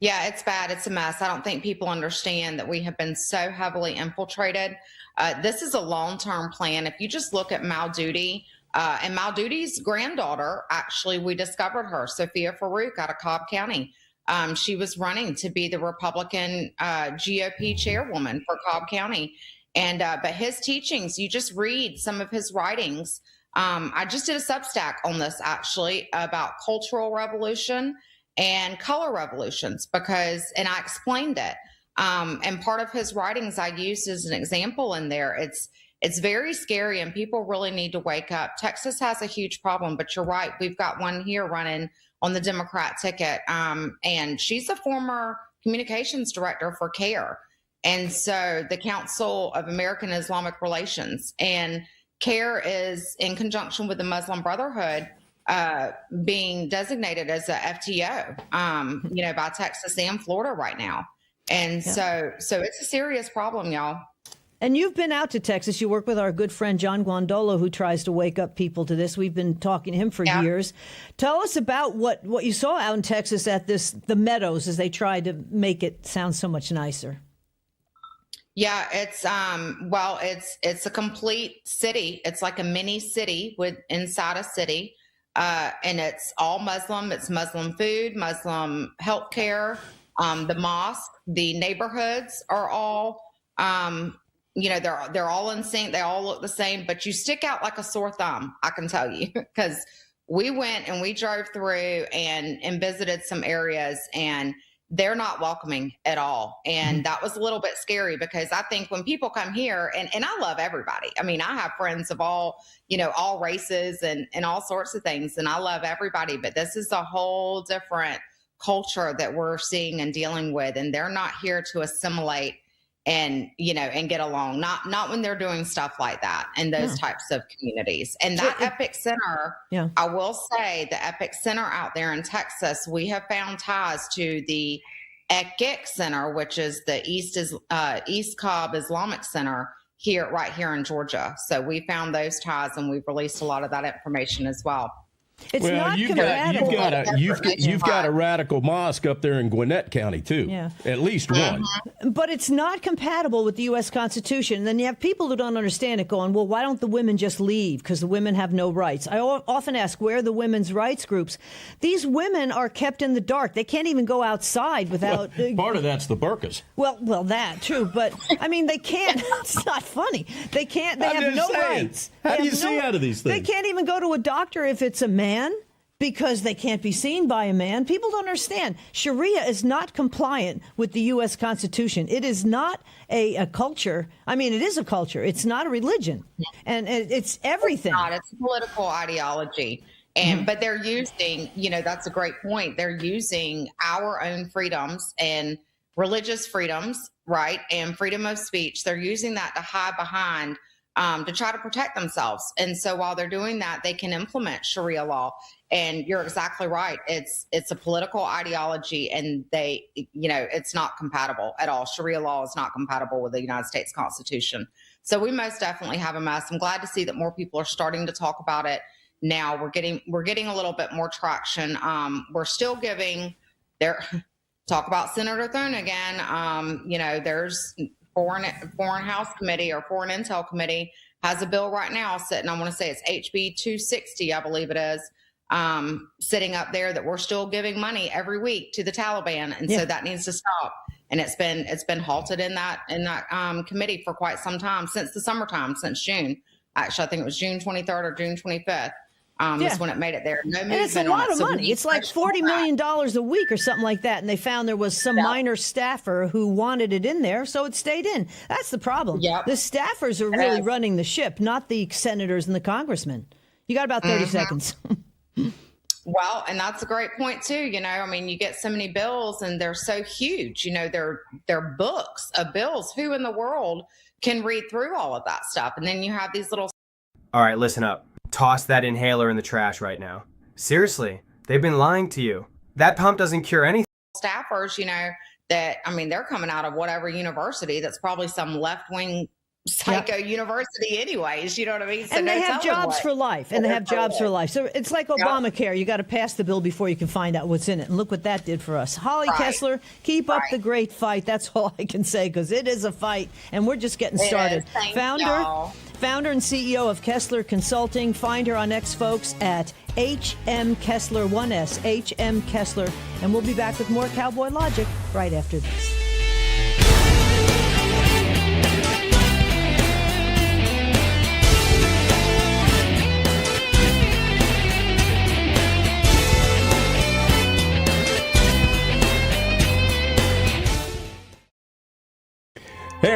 Yeah, it's bad. It's a mess. I don't think people understand that we have been so heavily infiltrated. This is a long-term plan. If you just look at Mal Duty, and Mal Duty's granddaughter, actually, we discovered her, Sophia Farouk, out of Cobb County. She was running to be the Republican GOP chairwoman for Cobb County. And but his teachings, you just read some of his writings. I just did a Substack on this, actually, about cultural revolution. and color revolutions because, and I explained it. And part of his writings I used as an example in there. It's very scary and people really need to wake up. Texas has a huge problem, but you're right. We've got one here running on the Democrat ticket. And she's a former communications director for CARE. And so the Council of American Islamic Relations, and CARE is in conjunction with the Muslim Brotherhood being designated as a FTO, by Texas and Florida right now. And so it's a serious problem, y'all. And you've been out to Texas. You work with our good friend John Guandolo, who tries to wake up people to this. We've been talking to him for years. Tell us about what you saw out in Texas at the Meadows as they tried to make it sound so much nicer. Yeah, it's it's a complete city. It's like a mini city inside a city. And it's all Muslim. It's Muslim food, Muslim healthcare, the mosque, the neighborhoods are all they're all in sync. They all look the same, but you stick out like a sore thumb, I can tell you, because we went and we drove through and visited some areas and they're not welcoming at all. And that was a little bit scary because I think when people come here, and I love everybody. I mean, I have friends of all races and all sorts of things, and I love everybody, but this is a whole different culture that we're seeing and dealing with. And they're not here to assimilate and get along, not when they're doing stuff like that in those types of communities. And that Epic Center, I will say the Epic Center out there in Texas, we have found ties to the ECIC Center, which is the East Cobb Islamic Center right here in Georgia. So we found those ties and we've released a lot of that information as well. It's not you've got a radical mosque up there in Gwinnett County too. Yeah. At least one. But it's not compatible with the U.S. Constitution. And then you have people who don't understand it going, well, why don't the women just leave? Because the women have no rights. I often ask, where are the women's rights groups? These women are kept in the dark. They can't even go outside without... part of that's the burqas. Well, that too. But, I mean, they can't. It's not funny. They can't. They have no rights. How do you see out of these things? They can't even go to a doctor if it's a man. Because they can't be seen by a man. People don't understand. Sharia is not compliant with the U.S. Constitution. It is not a culture. I mean, it is a culture. It's not a religion. And it's everything. It's not. It's a political ideology. And but they're using, that's a great point. They're using our own freedoms and religious freedoms, right? And freedom of speech. They're using that to hide behind to try to protect themselves. And so while they're doing that, they can implement Sharia law. And you're exactly right. It's a political ideology and it's not compatible at all. Sharia law is not compatible with the United States Constitution. So we most definitely have a mess. I'm glad to see that more people are starting to talk about it now. We're getting a little bit more traction. We're still giving talk about Senator Thune again. There's Foreign House Committee or Foreign Intel Committee has a bill right now sitting, I want to say it's HB 260, I believe it is, sitting up there that we're still giving money every week to the Taliban. And so that needs to stop. And it's been halted in that committee for quite some time, since the summertime, since June. Actually, I think it was June 23rd or June 25th. Is when it made it there. No movement. And it's a lot of money. It's like $40 million a week or something like that. And they found there was some minor staffer who wanted it in there, so it stayed in. That's the problem. Yep. The staffers are really running the ship, not the senators and the congressmen. You got about 30 seconds. Well, and that's a great point too. I mean, you get so many bills and they're so huge, they're books of bills. Who in the world can read through all of that stuff? And then you have these little... All right, listen up. Toss that inhaler in the trash right now. Seriously, they've been lying to you. That pump doesn't cure anything. Staffers, they're coming out of whatever university. That's probably some left-wing psycho university anyways, you know what I mean? So and they have jobs for life. And they have jobs for life. So it's like Obamacare. You got to pass the bill before you can find out what's in it. And look what that did for us. Holly Kessler, keep up the great fight. That's all I can say, because it is a fight. And we're just getting started. Founder and CEO of Kessler Consulting. Find her on X, folks, at HM Kessler, 1S, HM Kessler. And we'll be back with more Cowboy Logic right after this.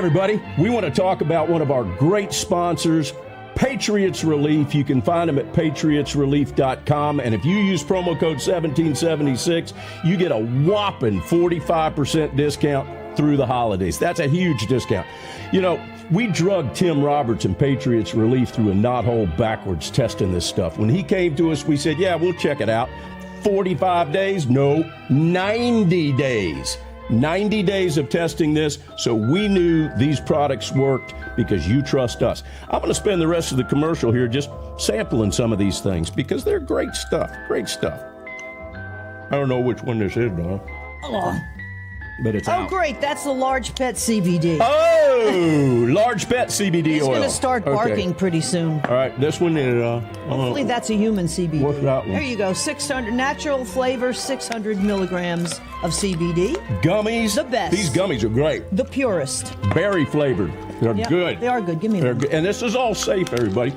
everybody. We want to talk about one of our great sponsors, Patriots Relief. You can find them at patriotsrelief.com. And if you use promo code 1776, you get a whopping 45% discount through the holidays. That's a huge discount. You know, we drugged Tim Roberts and Patriots Relief through a knothole backwards testing this stuff. When he came to us, we said, yeah, we'll check it out. 45 days? No, 90 days. 90 days of testing this, so we knew these products worked because you trust us. I'm going to spend the rest of the commercial here just sampling some of these things because they're great stuff. Great stuff. I don't know which one this is, Don. Oh. But it's out. Great. That's the Large Pet CBD. Oh, Large Pet CBD He's oil. going to start barking pretty soon. All right, this one is... Hopefully that's a human CBD. What's that one? There you go. 600 natural flavor, 600 milligrams of CBD. Gummies. The best. These gummies are great. The purest. Berry flavored. They're good. They are good. Give me one. Good. And this is all safe, everybody.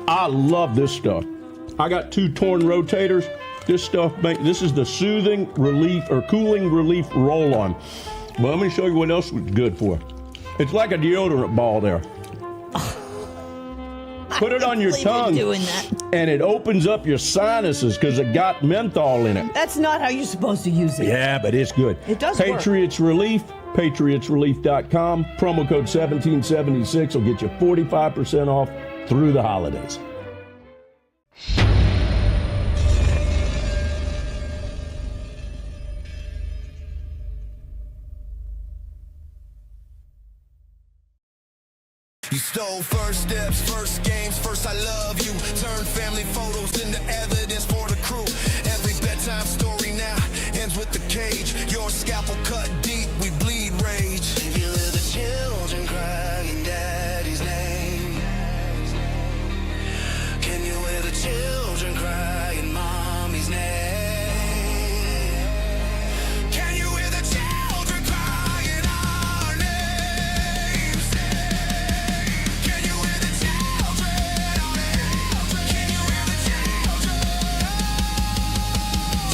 I love this stuff. I got 2 torn rotators. This stuff, this is the soothing relief or cooling relief roll-on. Well, let me show you what else it's good for. It's like a deodorant ball there. Put it on your tongue, doing that. and it opens up your sinuses because it got menthol in it. That's not how you're supposed to use it. Yeah, but it's good. It does Patriots Relief, patriotsrelief.com. Promo code 1776 will get you 45% off through the holidays. You stole first steps, first games, first I love you. Turn family photos into evidence for the crew. Every bedtime story now ends with the cage. Your scalpel cut deep, we bleed rage. If you hear the children crying daddy's name, can you hear the children crying mommy's name? Can you hear the children crying our names? Can you hear the children? Can you hear the children?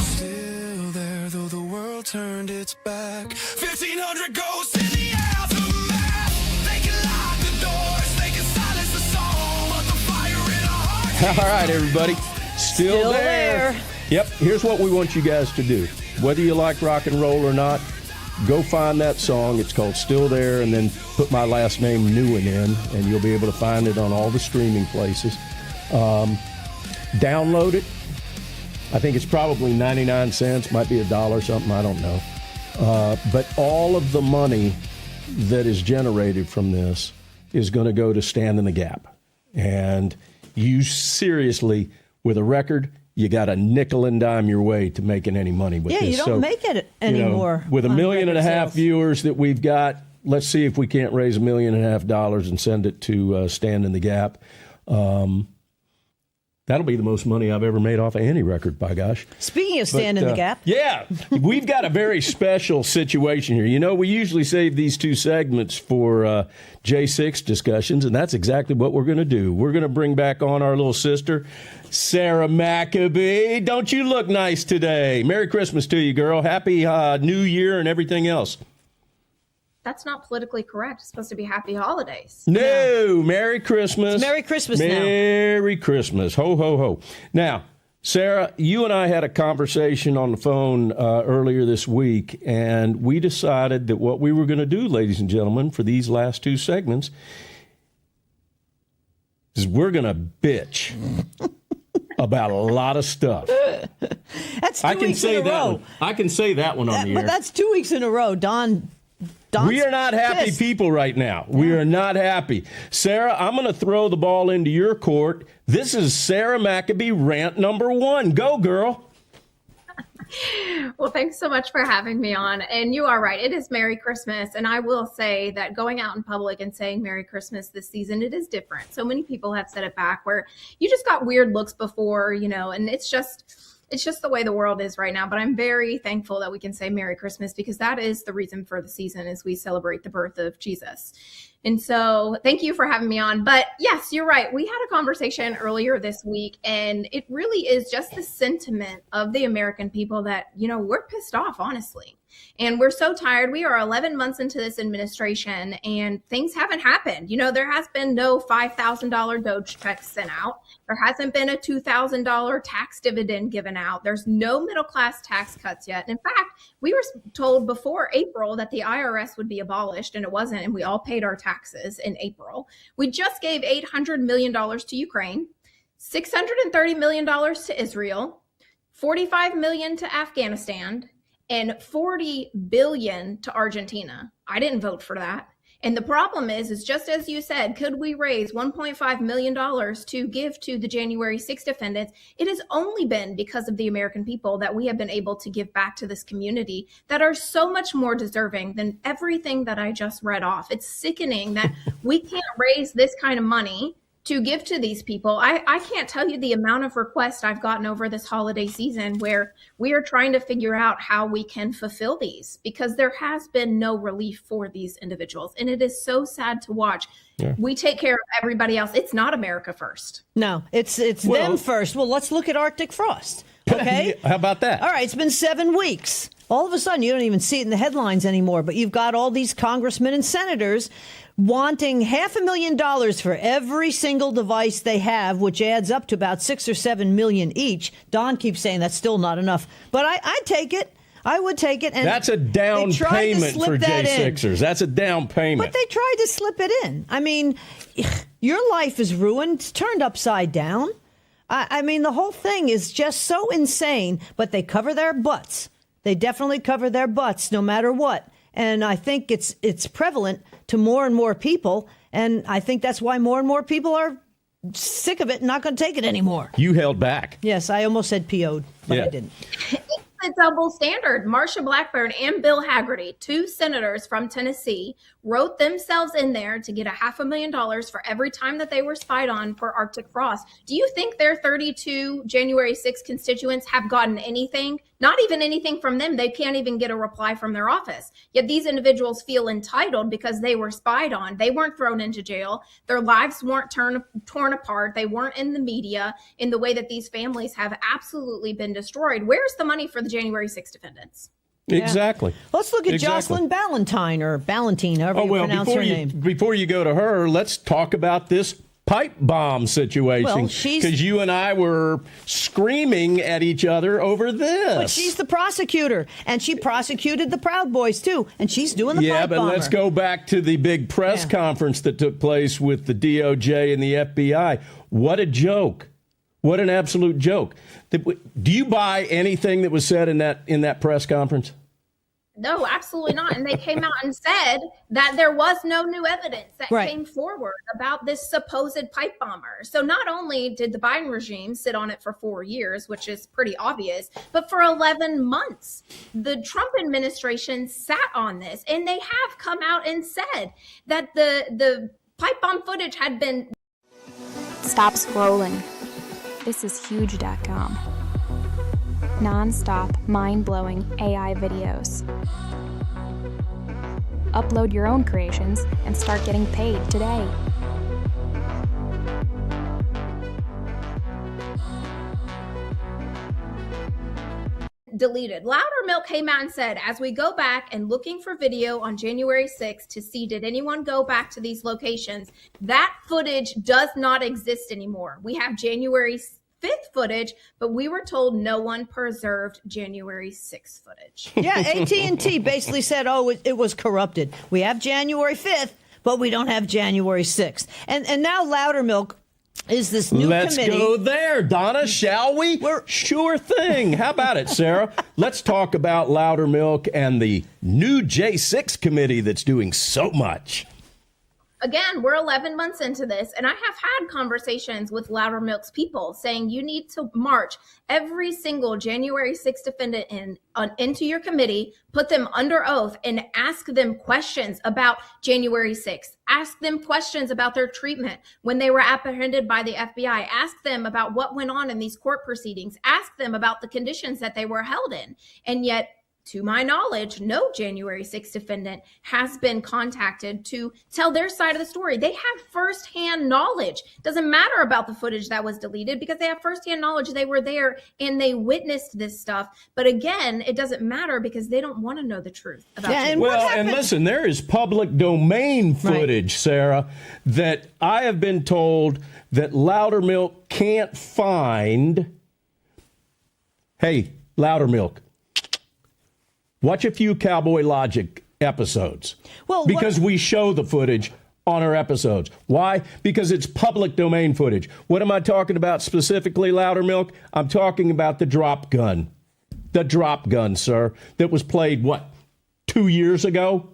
Still there, though the world turned its back. 1,500 ghosts in the aftermath. They can lock the doors, they can silence the song, but the fire in our hearts. All right, everybody. Still there. Yep. Here's what we want you guys to do. Whether you like rock and roll or not, go find that song. It's called Still There, and then put my last name, Newen, in, and you'll be able to find it on all the streaming places. Download it. I think it's probably 99 cents, might be $1 something, I don't know. But all of the money that is generated from this is going to go to Stand in the Gap. And you seriously, with a record, you got a nickel and dime your way to making any money with this. Yeah, you don't make it anymore. With on 1.5 million sales. viewers that we've got, let's see if we can't raise $1.5 million and send it to Stand in the Gap. That'll be the most money I've ever made off of any record, by gosh. Speaking of Stand in the Gap. Yeah, we've got a very special situation here. You know, we usually save these 2 segments for J6 discussions, and that's exactly what we're going to do. We're going to bring back on our little sister, Sarah Maccabee. Don't you look nice today? Merry Christmas to you, girl. Happy New Year and everything else. That's not politically correct. It's supposed to be happy holidays. No, Merry Christmas. It's Merry Christmas now. Merry Christmas. Ho, ho, ho. Now, Sarah, you and I had a conversation on the phone earlier this week, and we decided that what we were going to do, ladies and gentlemen, for these last 2 segments is we're going to bitch about a lot of stuff. That's 2 weeks in a row. I can say that one on the air. But that's 2 weeks in a row. Don's we are not happy pissed. people right now. We are not happy. Sarah, I'm going to throw the ball into your court. This is Sarah Maccabee rant number 1. Go, girl. Well, thanks so much for having me on. And you are right. It is Merry Christmas. And I will say that going out in public and saying Merry Christmas this season, it is different. So many people have said it back where you just got weird looks before, and it's just the way the world is right now. But I'm very thankful that we can say Merry Christmas because that is the reason for the season as we celebrate the birth of Jesus. And so thank you for having me on. But yes, you're right. We had a conversation earlier this week, and it really is just the sentiment of the American people that, we're pissed off, honestly. And we're so tired. We are 11 months into this administration and things haven't happened. You know, there has been no $5,000 Doge check sent out. There hasn't been a $2,000 tax dividend given out. There's no middle class tax cuts yet. In fact, we were told before April that the IRS would be abolished, and it wasn't, and we all paid our taxes in April. We just gave $800 million to Ukraine, $630 million to Israel, $45 million to Afghanistan, and $40 billion to Argentina. I didn't vote for that. And the problem is just as you said, could we raise $1.5 million to give to the January 6 defendants? It has only been because of the American people that we have been able to give back to this community that are so much more deserving than everything that I just read off. It's sickening that we can't raise this kind of money to give to these people. I can't tell you the amount of requests I've gotten over this holiday season where we are trying to figure out how we can fulfill these, because there has been no relief for these individuals. And it is so sad to watch. Yeah. We take care of everybody else. It's not America first. No, it's them first. Well, let's look at Arctic frost. Okay. How about that? All right. It's been 7 weeks. All of a sudden, you don't even see it in the headlines anymore, but you've got all these congressmen and senators wanting $500,000 for every single device they have, which adds up to about 6 or 7 million each. Don keeps saying that's still not enough, but I'd take it. I would take it. And that's a down payment for J6ers. That's a down payment. But they tried to slip it in. I mean, your life is ruined. It's turned upside down. I mean, the whole thing is just so insane, but they cover their butts. They definitely cover their butts no matter what. And I think it's prevalent to more and more people. And I think that's why more and more people are sick of it and not going to take it anymore. You held back. Yes, I almost said PO'd, but I didn't. It's a double standard. Marsha Blackburn and Bill Hagerty, 2 senators from Tennessee, wrote themselves in there to get $500,000 for every time that they were spied on for Arctic frost. Do you think their 32 January 6 constituents have gotten anything? Not even anything from them. They can't even get a reply from their office. Yet these individuals feel entitled because they were spied on. They weren't thrown into jail. Their lives weren't torn apart. They weren't in the media in the way that these families have absolutely been destroyed. Where's the money for the January 6 defendants? Exactly. Let's look at Jocelyn Ballantine, or Ballantine, however you pronounce her name. Before you go to her, let's talk about this pipe bomb situation, because you and I were screaming at each other over this. But she's the prosecutor, and she prosecuted the Proud Boys too, and she's doing the pipe bomber. Yeah, but let's go back to the big press conference that took place with the DOJ and the FBI. What a joke. What an absolute joke. Do you buy anything that was said in that press conference? No, absolutely not. And they came out and said that there was no new evidence that came forward about this supposed pipe bomber. So not only did the Biden regime sit on it for 4 years, which is pretty obvious, but for 11 months, the Trump administration sat on this, and they have come out and said that the pipe bomb footage had been. Stop scrolling. This is huge.com. Non-stop, mind-blowing AI videos. Upload your own creations and start getting paid today. Deleted. Loudermilk came out and said, as we go back and looking for video on January 6th to see did anyone go back to these locations, that footage does not exist anymore. We have January 5th footage, but we were told no one preserved January 6th footage. Yeah, AT&T basically said, it was corrupted. We have January 5th, but we don't have January 6th. And now Loudermilk is this new committee. Let's go there, Donna, shall we? Sure thing. How about it, Sarah? Let's talk about Loudermilk and the new J6 committee that's doing so much. Again, we're 11 months into this, and I have had conversations with Loudermilk's people saying you need to march every single January 6th defendant into your committee, put them under oath, and ask them questions about January 6th. Ask them questions about their treatment when they were apprehended by the FBI. Ask them about what went on in these court proceedings. Ask them about the conditions that they were held in. And yet, To my knowledge, no January 6th defendant has been contacted to tell their side of the story. They have firsthand knowledge. Doesn't matter about the footage that was deleted because they have firsthand knowledge. They were there and they witnessed this stuff. But again, it doesn't matter because they don't want to know the truth about and listen, there is public domain footage, Sarah, that I have been told that Loudermilk can't find. Hey, Loudermilk, watch a few Cowboy Logic episodes. Well, because we show the footage on our episodes. Why? Because it's public domain footage. What am I talking about specifically, Loudermilk? I'm talking about the drop gun. The drop gun, sir, that was played, 2 years ago?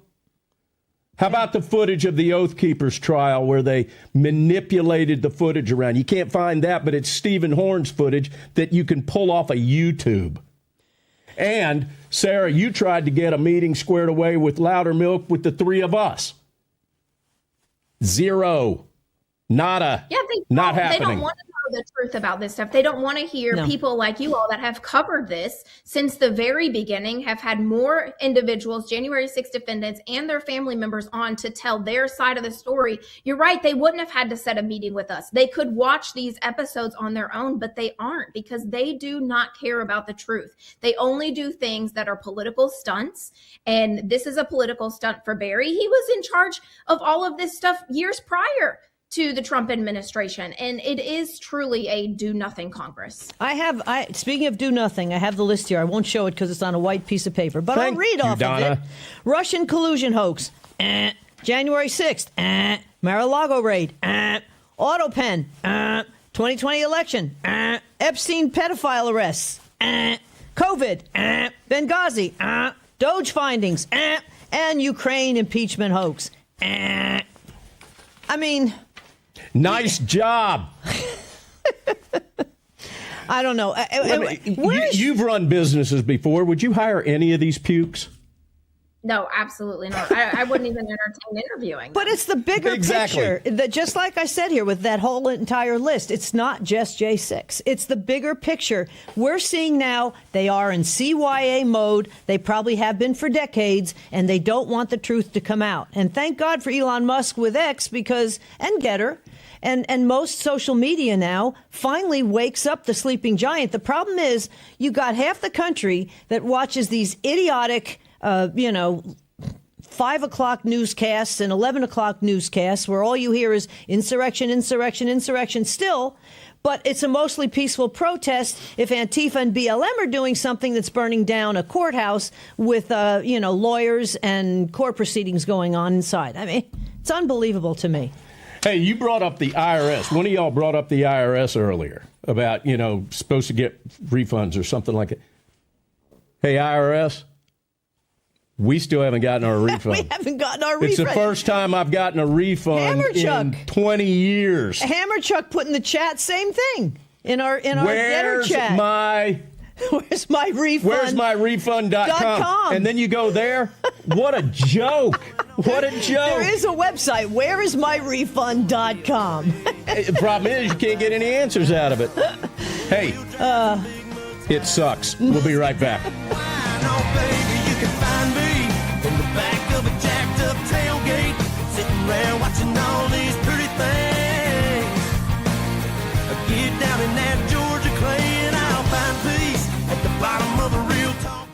How about the footage of the Oath Keepers trial where they manipulated the footage around? You can't find that, but it's Stephen Horn's footage that you can pull off of YouTube. And, Sarah, you tried to get a meeting squared away with Loudermilk with the three of us. Zero. Nada. Yeah, not they happening. don't want to know the truth about this stuff. They don't want to hear people like you all that have covered this since the very beginning, have had more individuals, January 6th defendants and their family members on to tell their side of the story. You're right. They wouldn't have had to set a meeting with us. They could watch these episodes on their own, but they aren't because they do not care about the truth. They only do things that are political stunts. And this is a political stunt for Barry. He was in charge of all of this stuff years prior to the Trump administration. And it is truly a do-nothing Congress. Speaking of do nothing, I have the list here. I won't show it because it's on a white piece of paper, but Thank I'll read you, off Donna. of it. Russian collusion hoax. January 6th. Mar-a-Lago raid. Autopen. 2020 election. Epstein pedophile arrests. COVID. Benghazi. Doge findings. And Ukraine impeachment hoax. I mean... Nice job. I don't know. You've run businesses before. Would you hire any of these pukes? No, absolutely not. I wouldn't even entertain interviewing. But it's the bigger picture. That, just like I said here with that whole entire list, it's not just J6. It's the bigger picture. We're seeing now they are in CYA mode. They probably have been for decades, and they don't want the truth to come out. And thank God for Elon Musk with X and Getter. And most social media now finally wakes up the sleeping giant. The problem is you got half the country that watches these idiotic 5 o'clock newscasts and 11 o'clock newscasts where all you hear is insurrection, insurrection, insurrection still. But it's a mostly peaceful protest if Antifa and BLM are doing something that's burning down a courthouse with, lawyers and court proceedings going on inside. I mean, it's unbelievable to me. Hey, you brought up the IRS. One of y'all brought up the IRS earlier about, supposed to get refunds or something like that. Hey, IRS, we still haven't gotten our refund. We haven't gotten our refund. It's the first time I've gotten a refund in 20 years. Hammer Chuck put in the chat, same thing in our Getter chat. Where's my refund? Where's my refund.com? And then you go there. What a joke. What a joke. There is a website. Whereismyrefund.com. The problem is you can't get any answers out of it. Hey, it sucks. We'll be right back. Watching all these pretty things. Get down in that Georgia clay and I'll find peace at the bottom of a real talk.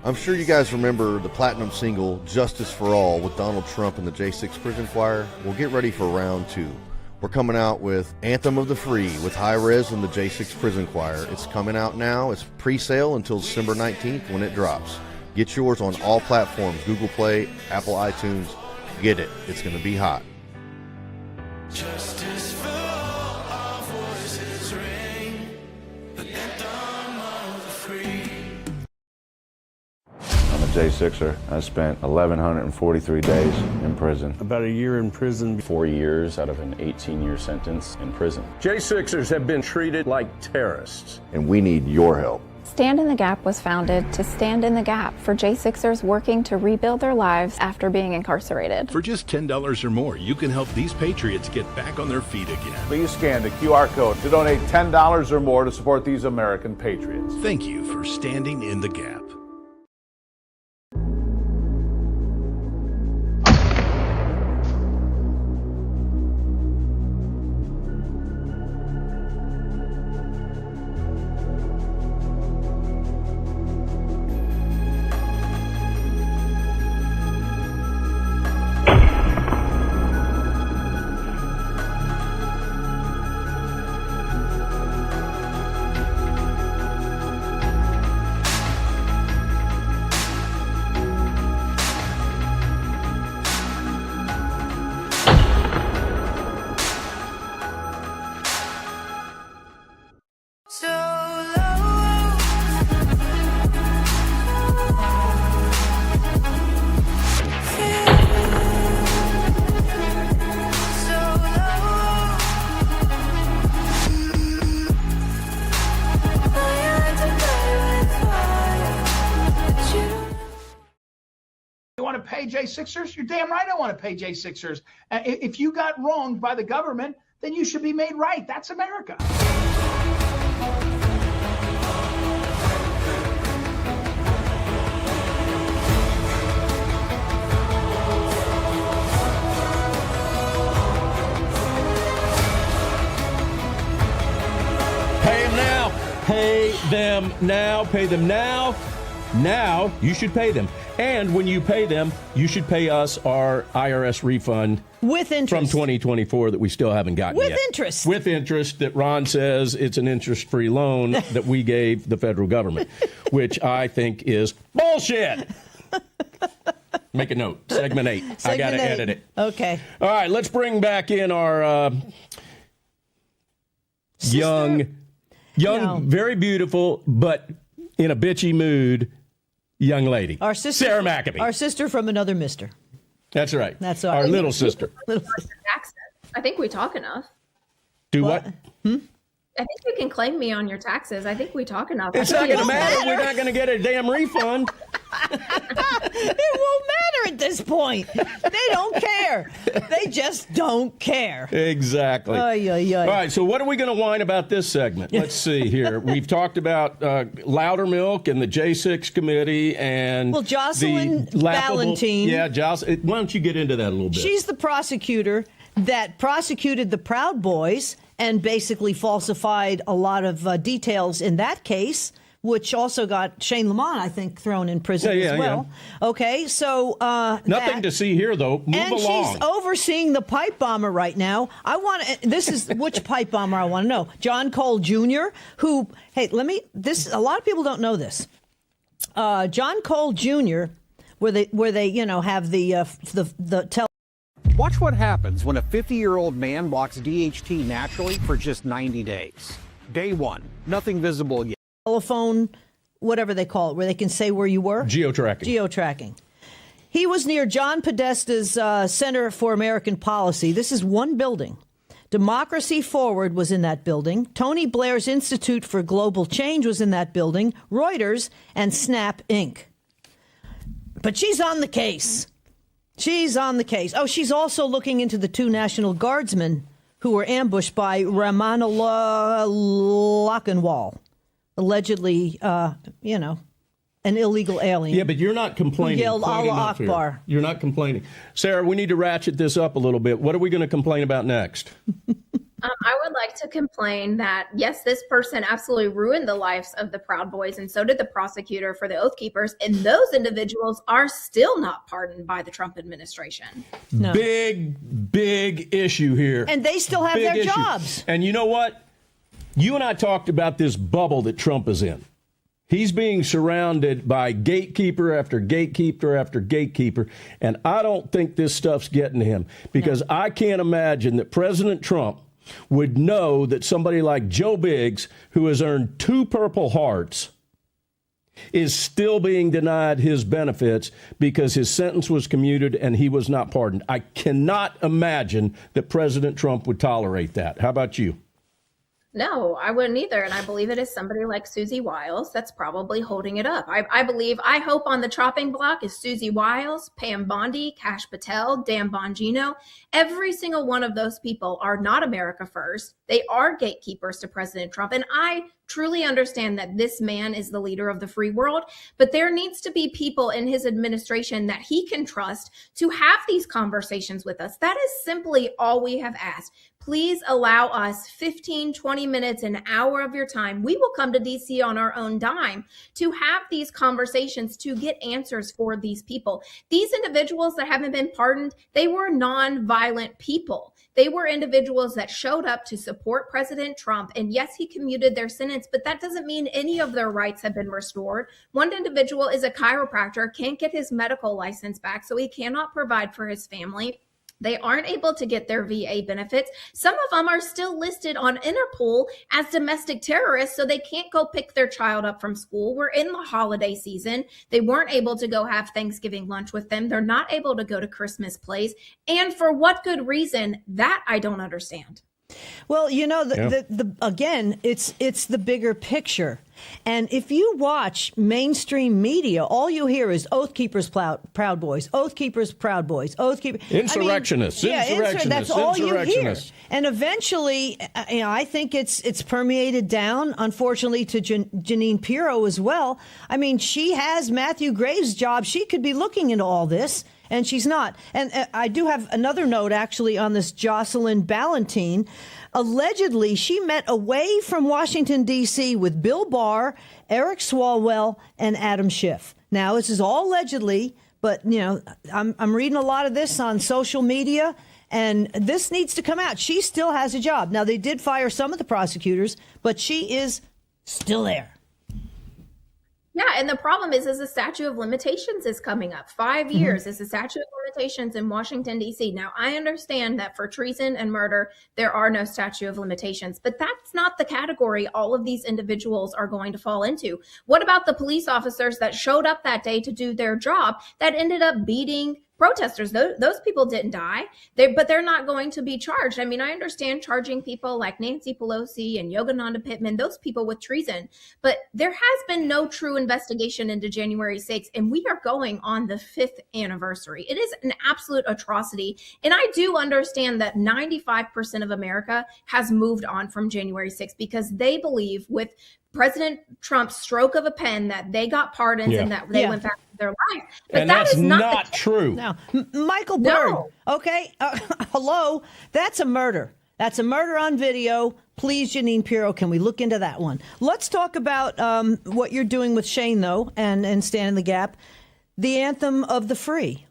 I'm sure you guys remember the platinum single Justice for All with Donald Trump and the J6 Prison Choir. Well, get ready for round 2. We're coming out with Anthem of the Free with High Res and the J6 Prison Choir. It's coming out now. It's pre-sale until December 19th when it drops. Get yours on all platforms, Google Play, Apple iTunes. Get it. It's going to be hot. Justice for all voices ring, the anthem of the free. I'm a J6er. I spent 1,143 days in prison. About a year in prison. 4 years out of an 18-year sentence in prison. J6ers have been treated like terrorists. And we need your help. Stand in the Gap was founded to stand in the gap for J6ers working to rebuild their lives after being incarcerated. For just $10 or more, you can help these patriots get back on their feet again. Please scan the QR code to donate $10 or more to support these American patriots. Thank you for standing in the gap. Pay J6ers? You're damn right I want to pay J6ers. If you got wronged by the government, then you should be made right. That's America. Pay them now. Pay them now. Pay them now. Now you should pay them. And when you pay them, you should pay us our IRS refund with interest from 2024 that we still haven't gotten with yet. Interest. With interest that Ron says it's an interest-free loan that we gave the federal government, which I think is bullshit. Make a note. Segment 8. I got to edit it. Okay. All right, let's bring back in our young, very beautiful, but in a bitchy mood, young lady. Our sister, Sarah McAbee. Our sister from another mister. That's right. That's our little sister. I think we talk enough. Do what? I think you can claim me on your taxes. I think we talk enough. It's not going to matter. We're not going to get a damn refund. It won't matter at this point. They don't care. They just don't care. Exactly. Ay, ay, ay. All right, so what are we going to whine about this segment? Let's see here. We've talked about Loudermilk and the J6 committee and Jocelyn the laughable, Valentine. Yeah, Jocelyn. Why don't you get into that a little bit? She's the prosecutor that prosecuted the Proud Boys and basically falsified a lot of details in that case, which also got Shane Lamont, I think, thrown in prison as well. Yeah. Okay, so nothing to see here, though. Move along. She's overseeing the pipe bomber right now. This is which pipe bomber I want to know. John Cole Jr., who, hey, a lot of people don't know this. John Cole Jr., where they have the Watch what happens when a 50-year-old man blocks DHT naturally for just 90 days. Day 1, nothing visible yet. Telephone, whatever they call it, where they can say where you were. Geotracking. He was near John Podesta's Center for American Policy. This is one building. Democracy Forward was in that building. Tony Blair's Institute for Global Change was in that building. Reuters and Snap Inc. But she's on the case. She's on the case. Oh, she's also looking into the 2 National Guardsmen who were ambushed by Ramanullah Lockenwall, allegedly, an illegal alien. Yeah, but you're not complaining. Yelled Allah Akbar. You're not complaining. Sarah, we need to ratchet this up a little bit. What are we going to complain about next? I would like to complain that, yes, this person absolutely ruined the lives of the Proud Boys, and so did the prosecutor for the Oath Keepers, and those individuals are still not pardoned by the Trump administration. No. Big issue here. And they still have their jobs. And you know what? You and I talked about this bubble that Trump is in. He's being surrounded by gatekeeper after gatekeeper after gatekeeper, and I don't think this stuff's getting to him because I can't imagine that President Trump would know that somebody like Joe Biggs, who has earned 2 Purple Hearts, is still being denied his benefits because his sentence was commuted and he was not pardoned. I cannot imagine that President Trump would tolerate that. How about you? No, I wouldn't either. And I believe it is somebody like Susie Wiles that's probably holding it up. I hope on the chopping block is Susie Wiles, Pam Bondi, Kash Patel, Dan Bongino. Every single one of those people are not America first. They are gatekeepers to President Trump. And I truly understand that this man is the leader of the free world, but there needs to be people in his administration that he can trust to have these conversations with us. That is simply all we have asked. Please allow us 15, 20 minutes, an hour of your time. We will come to DC on our own dime to have these conversations, to get answers for these people. These individuals that haven't been pardoned, they were non-violent people. They were individuals that showed up to support President Trump. And yes, he commuted their sentence, but that doesn't mean any of their rights have been restored. One individual is a chiropractor, can't get his medical license back, so he cannot provide for his family. They aren't able to get their VA benefits. Some of them are still listed on Interpol as domestic terrorists, so they can't go pick their child up from school. We're in the holiday season. They weren't able to go have Thanksgiving lunch with them. They're not able to go to Christmas plays. And for what good reason? That I don't understand. Well, you know, again, it's the bigger picture. And if you watch mainstream media, all you hear is Oath Keepers, Proud Boys, Oath Keepers, Proud Boys, Oath Keepers. Insurrectionists, that's all you hear. And eventually, I think it's permeated down, unfortunately, to Jeanine Pirro as well. I mean, she has Matthew Graves' job. She could be looking into all this. And she's not. And I do have another note, actually, on this Jocelyn Ballantine. Allegedly, she met away from Washington, D.C. with Bill Barr, Eric Swalwell, and Adam Schiff. Now, this is all allegedly, but, I'm reading a lot of this on social media, and this needs to come out. She still has a job. Now, they did fire some of the prosecutors, but she is still there. Yeah, and the problem is the statute of limitations is coming up. 5 years is the statute of limitations in Washington, D.C. Now, I understand that for treason and murder, there are no statute of limitations, but that's not the category all of these individuals are going to fall into. What about the police officers that showed up that day to do their job that ended up beating protesters? Those people didn't die, but they're not going to be charged. I mean, I understand charging people like Nancy Pelosi and Yogananda Pittman, those people with treason, but there has been no true investigation into January 6th, and we are going on the 5th anniversary. It is an absolute atrocity, and I do understand that 95% of America has moved on from January 6th because they believe with President Trump's stroke of a pen that they got pardons and that they went back to their life. But and that that's is not true. Now, Michael Byrd, okay, hello, that's a murder. That's a murder on video. Please, Jeanine Pirro, can we look into that one? Let's talk about what you're doing with Shane, though, and Stand in the Gap, the Anthem of the Free.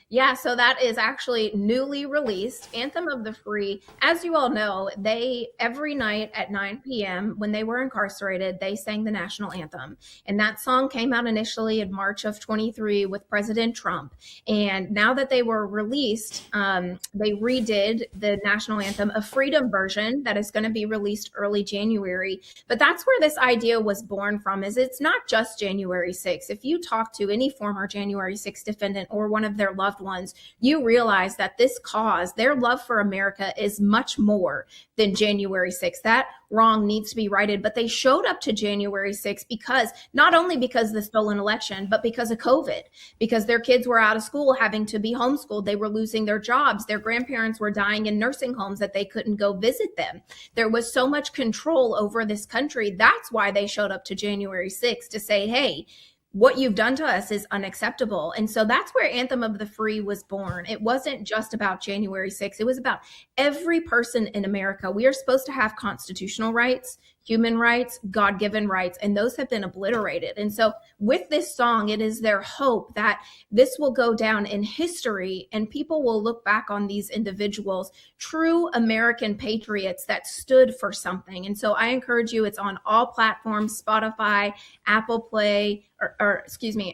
Yeah, so that is actually newly released. Anthem of the Free. As you all know, they every night at 9 p.m. when they were incarcerated, they sang the national anthem. And that song came out initially in March of 23 with President Trump. And now that they were released, they redid the national anthem, a freedom version that is going to be released early January. But that's where this idea was born from, is it's not just January 6th. If you talk to any former January 6th defendant or one of their loved ones, you realize that this cause, their love for America, is much more than January 6th. That wrong needs to be righted. But they showed up to January 6th because not only because of the stolen election, but because of COVID, because their kids were out of school having to be homeschooled. They were losing their jobs. Their grandparents were dying in nursing homes that they couldn't go visit them. There was so much control over this country. That's why they showed up to January 6th to say, hey, what you've done to us is unacceptable. And so that's where Anthem of the Free was born. It wasn't just about January 6th. It was about every person in America. We are supposed to have constitutional rights, human rights, God-given rights, and those have been obliterated. And so with this song, it is their hope that this will go down in history and people will look back on these individuals, true American patriots that stood for something. And so I encourage you, it's on all platforms, Spotify, Apple Play,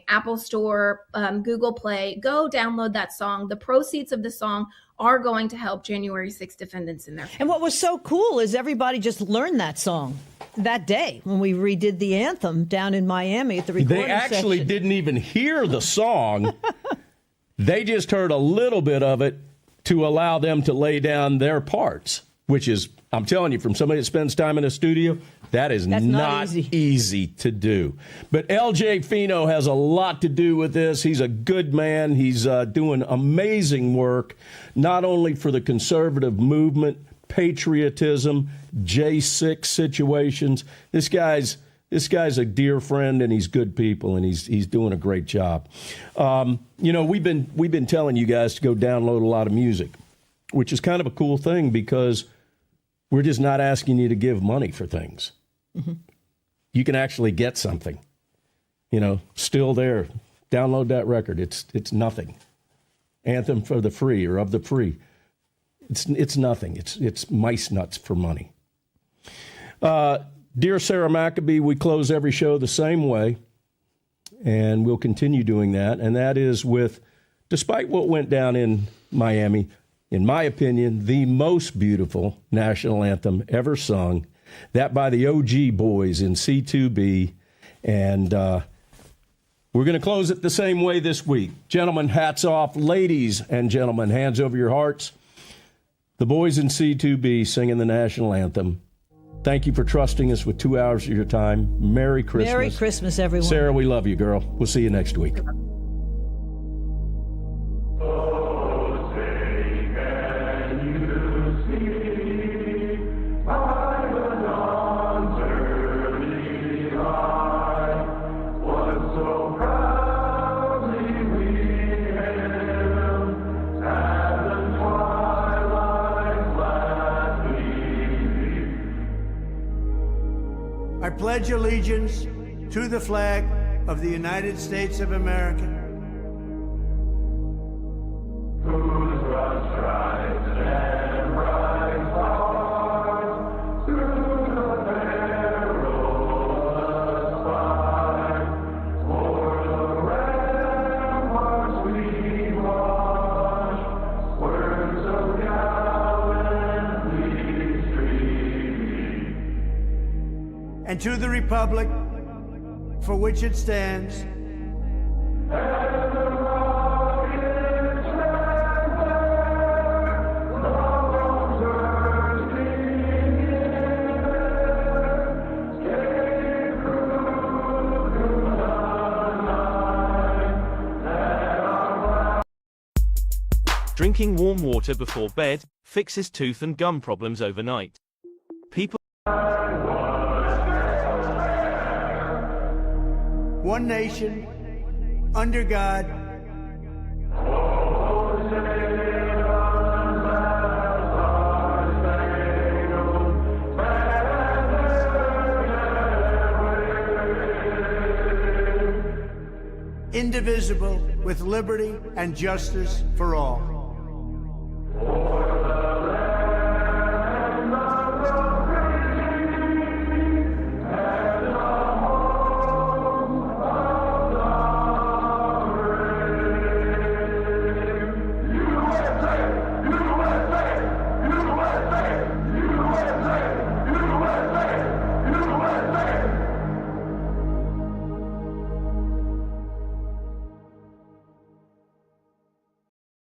Apple Store, Google Play. Go download that song. The proceeds of the song are going to help January 6th defendants in their families. And what was so cool is everybody just learned that song that day when we redid the anthem down in Miami at the recording They actually section. didn't even hear the song. They just heard a little bit of it to allow them to lay down their parts. which is, I'm telling you, from somebody that spends time in a studio, that's not easy to do. But LJ Fino has a lot to do with this. He's a good man. He's doing amazing work, not only for the conservative movement, patriotism, J6 situations. This guy's a dear friend, and he's good people, and he's doing a great job. We've been telling you guys to go download a lot of music, which is kind of a cool thing because we're just not asking you to give money for things. Mm-hmm. You can actually get something, still there. Download that record. It's nothing. Anthem for the free or of the free. It's nothing. It's mice nuts for money. Dear Sarah Maccabee, we close every show the same way, and we'll continue doing that. And that is with, despite what went down in Miami, in my opinion, the most beautiful national anthem ever sung, that by the OG boys in C2B. And we're going to close it the same way this week. Gentlemen, hats off. Ladies and gentlemen, hands over your hearts. The boys in C2B singing the national anthem. Thank you for trusting us with 2 hours of your time. Merry Christmas. Merry Christmas, everyone. Sarah, we love you, girl. We'll see you next week. I pledge allegiance to the flag of the United States of America. And to the republic for which it stands, Drinking warm water before bed fixes tooth and gum problems overnight. People. one nation, under God. Indivisible, with liberty and justice for all.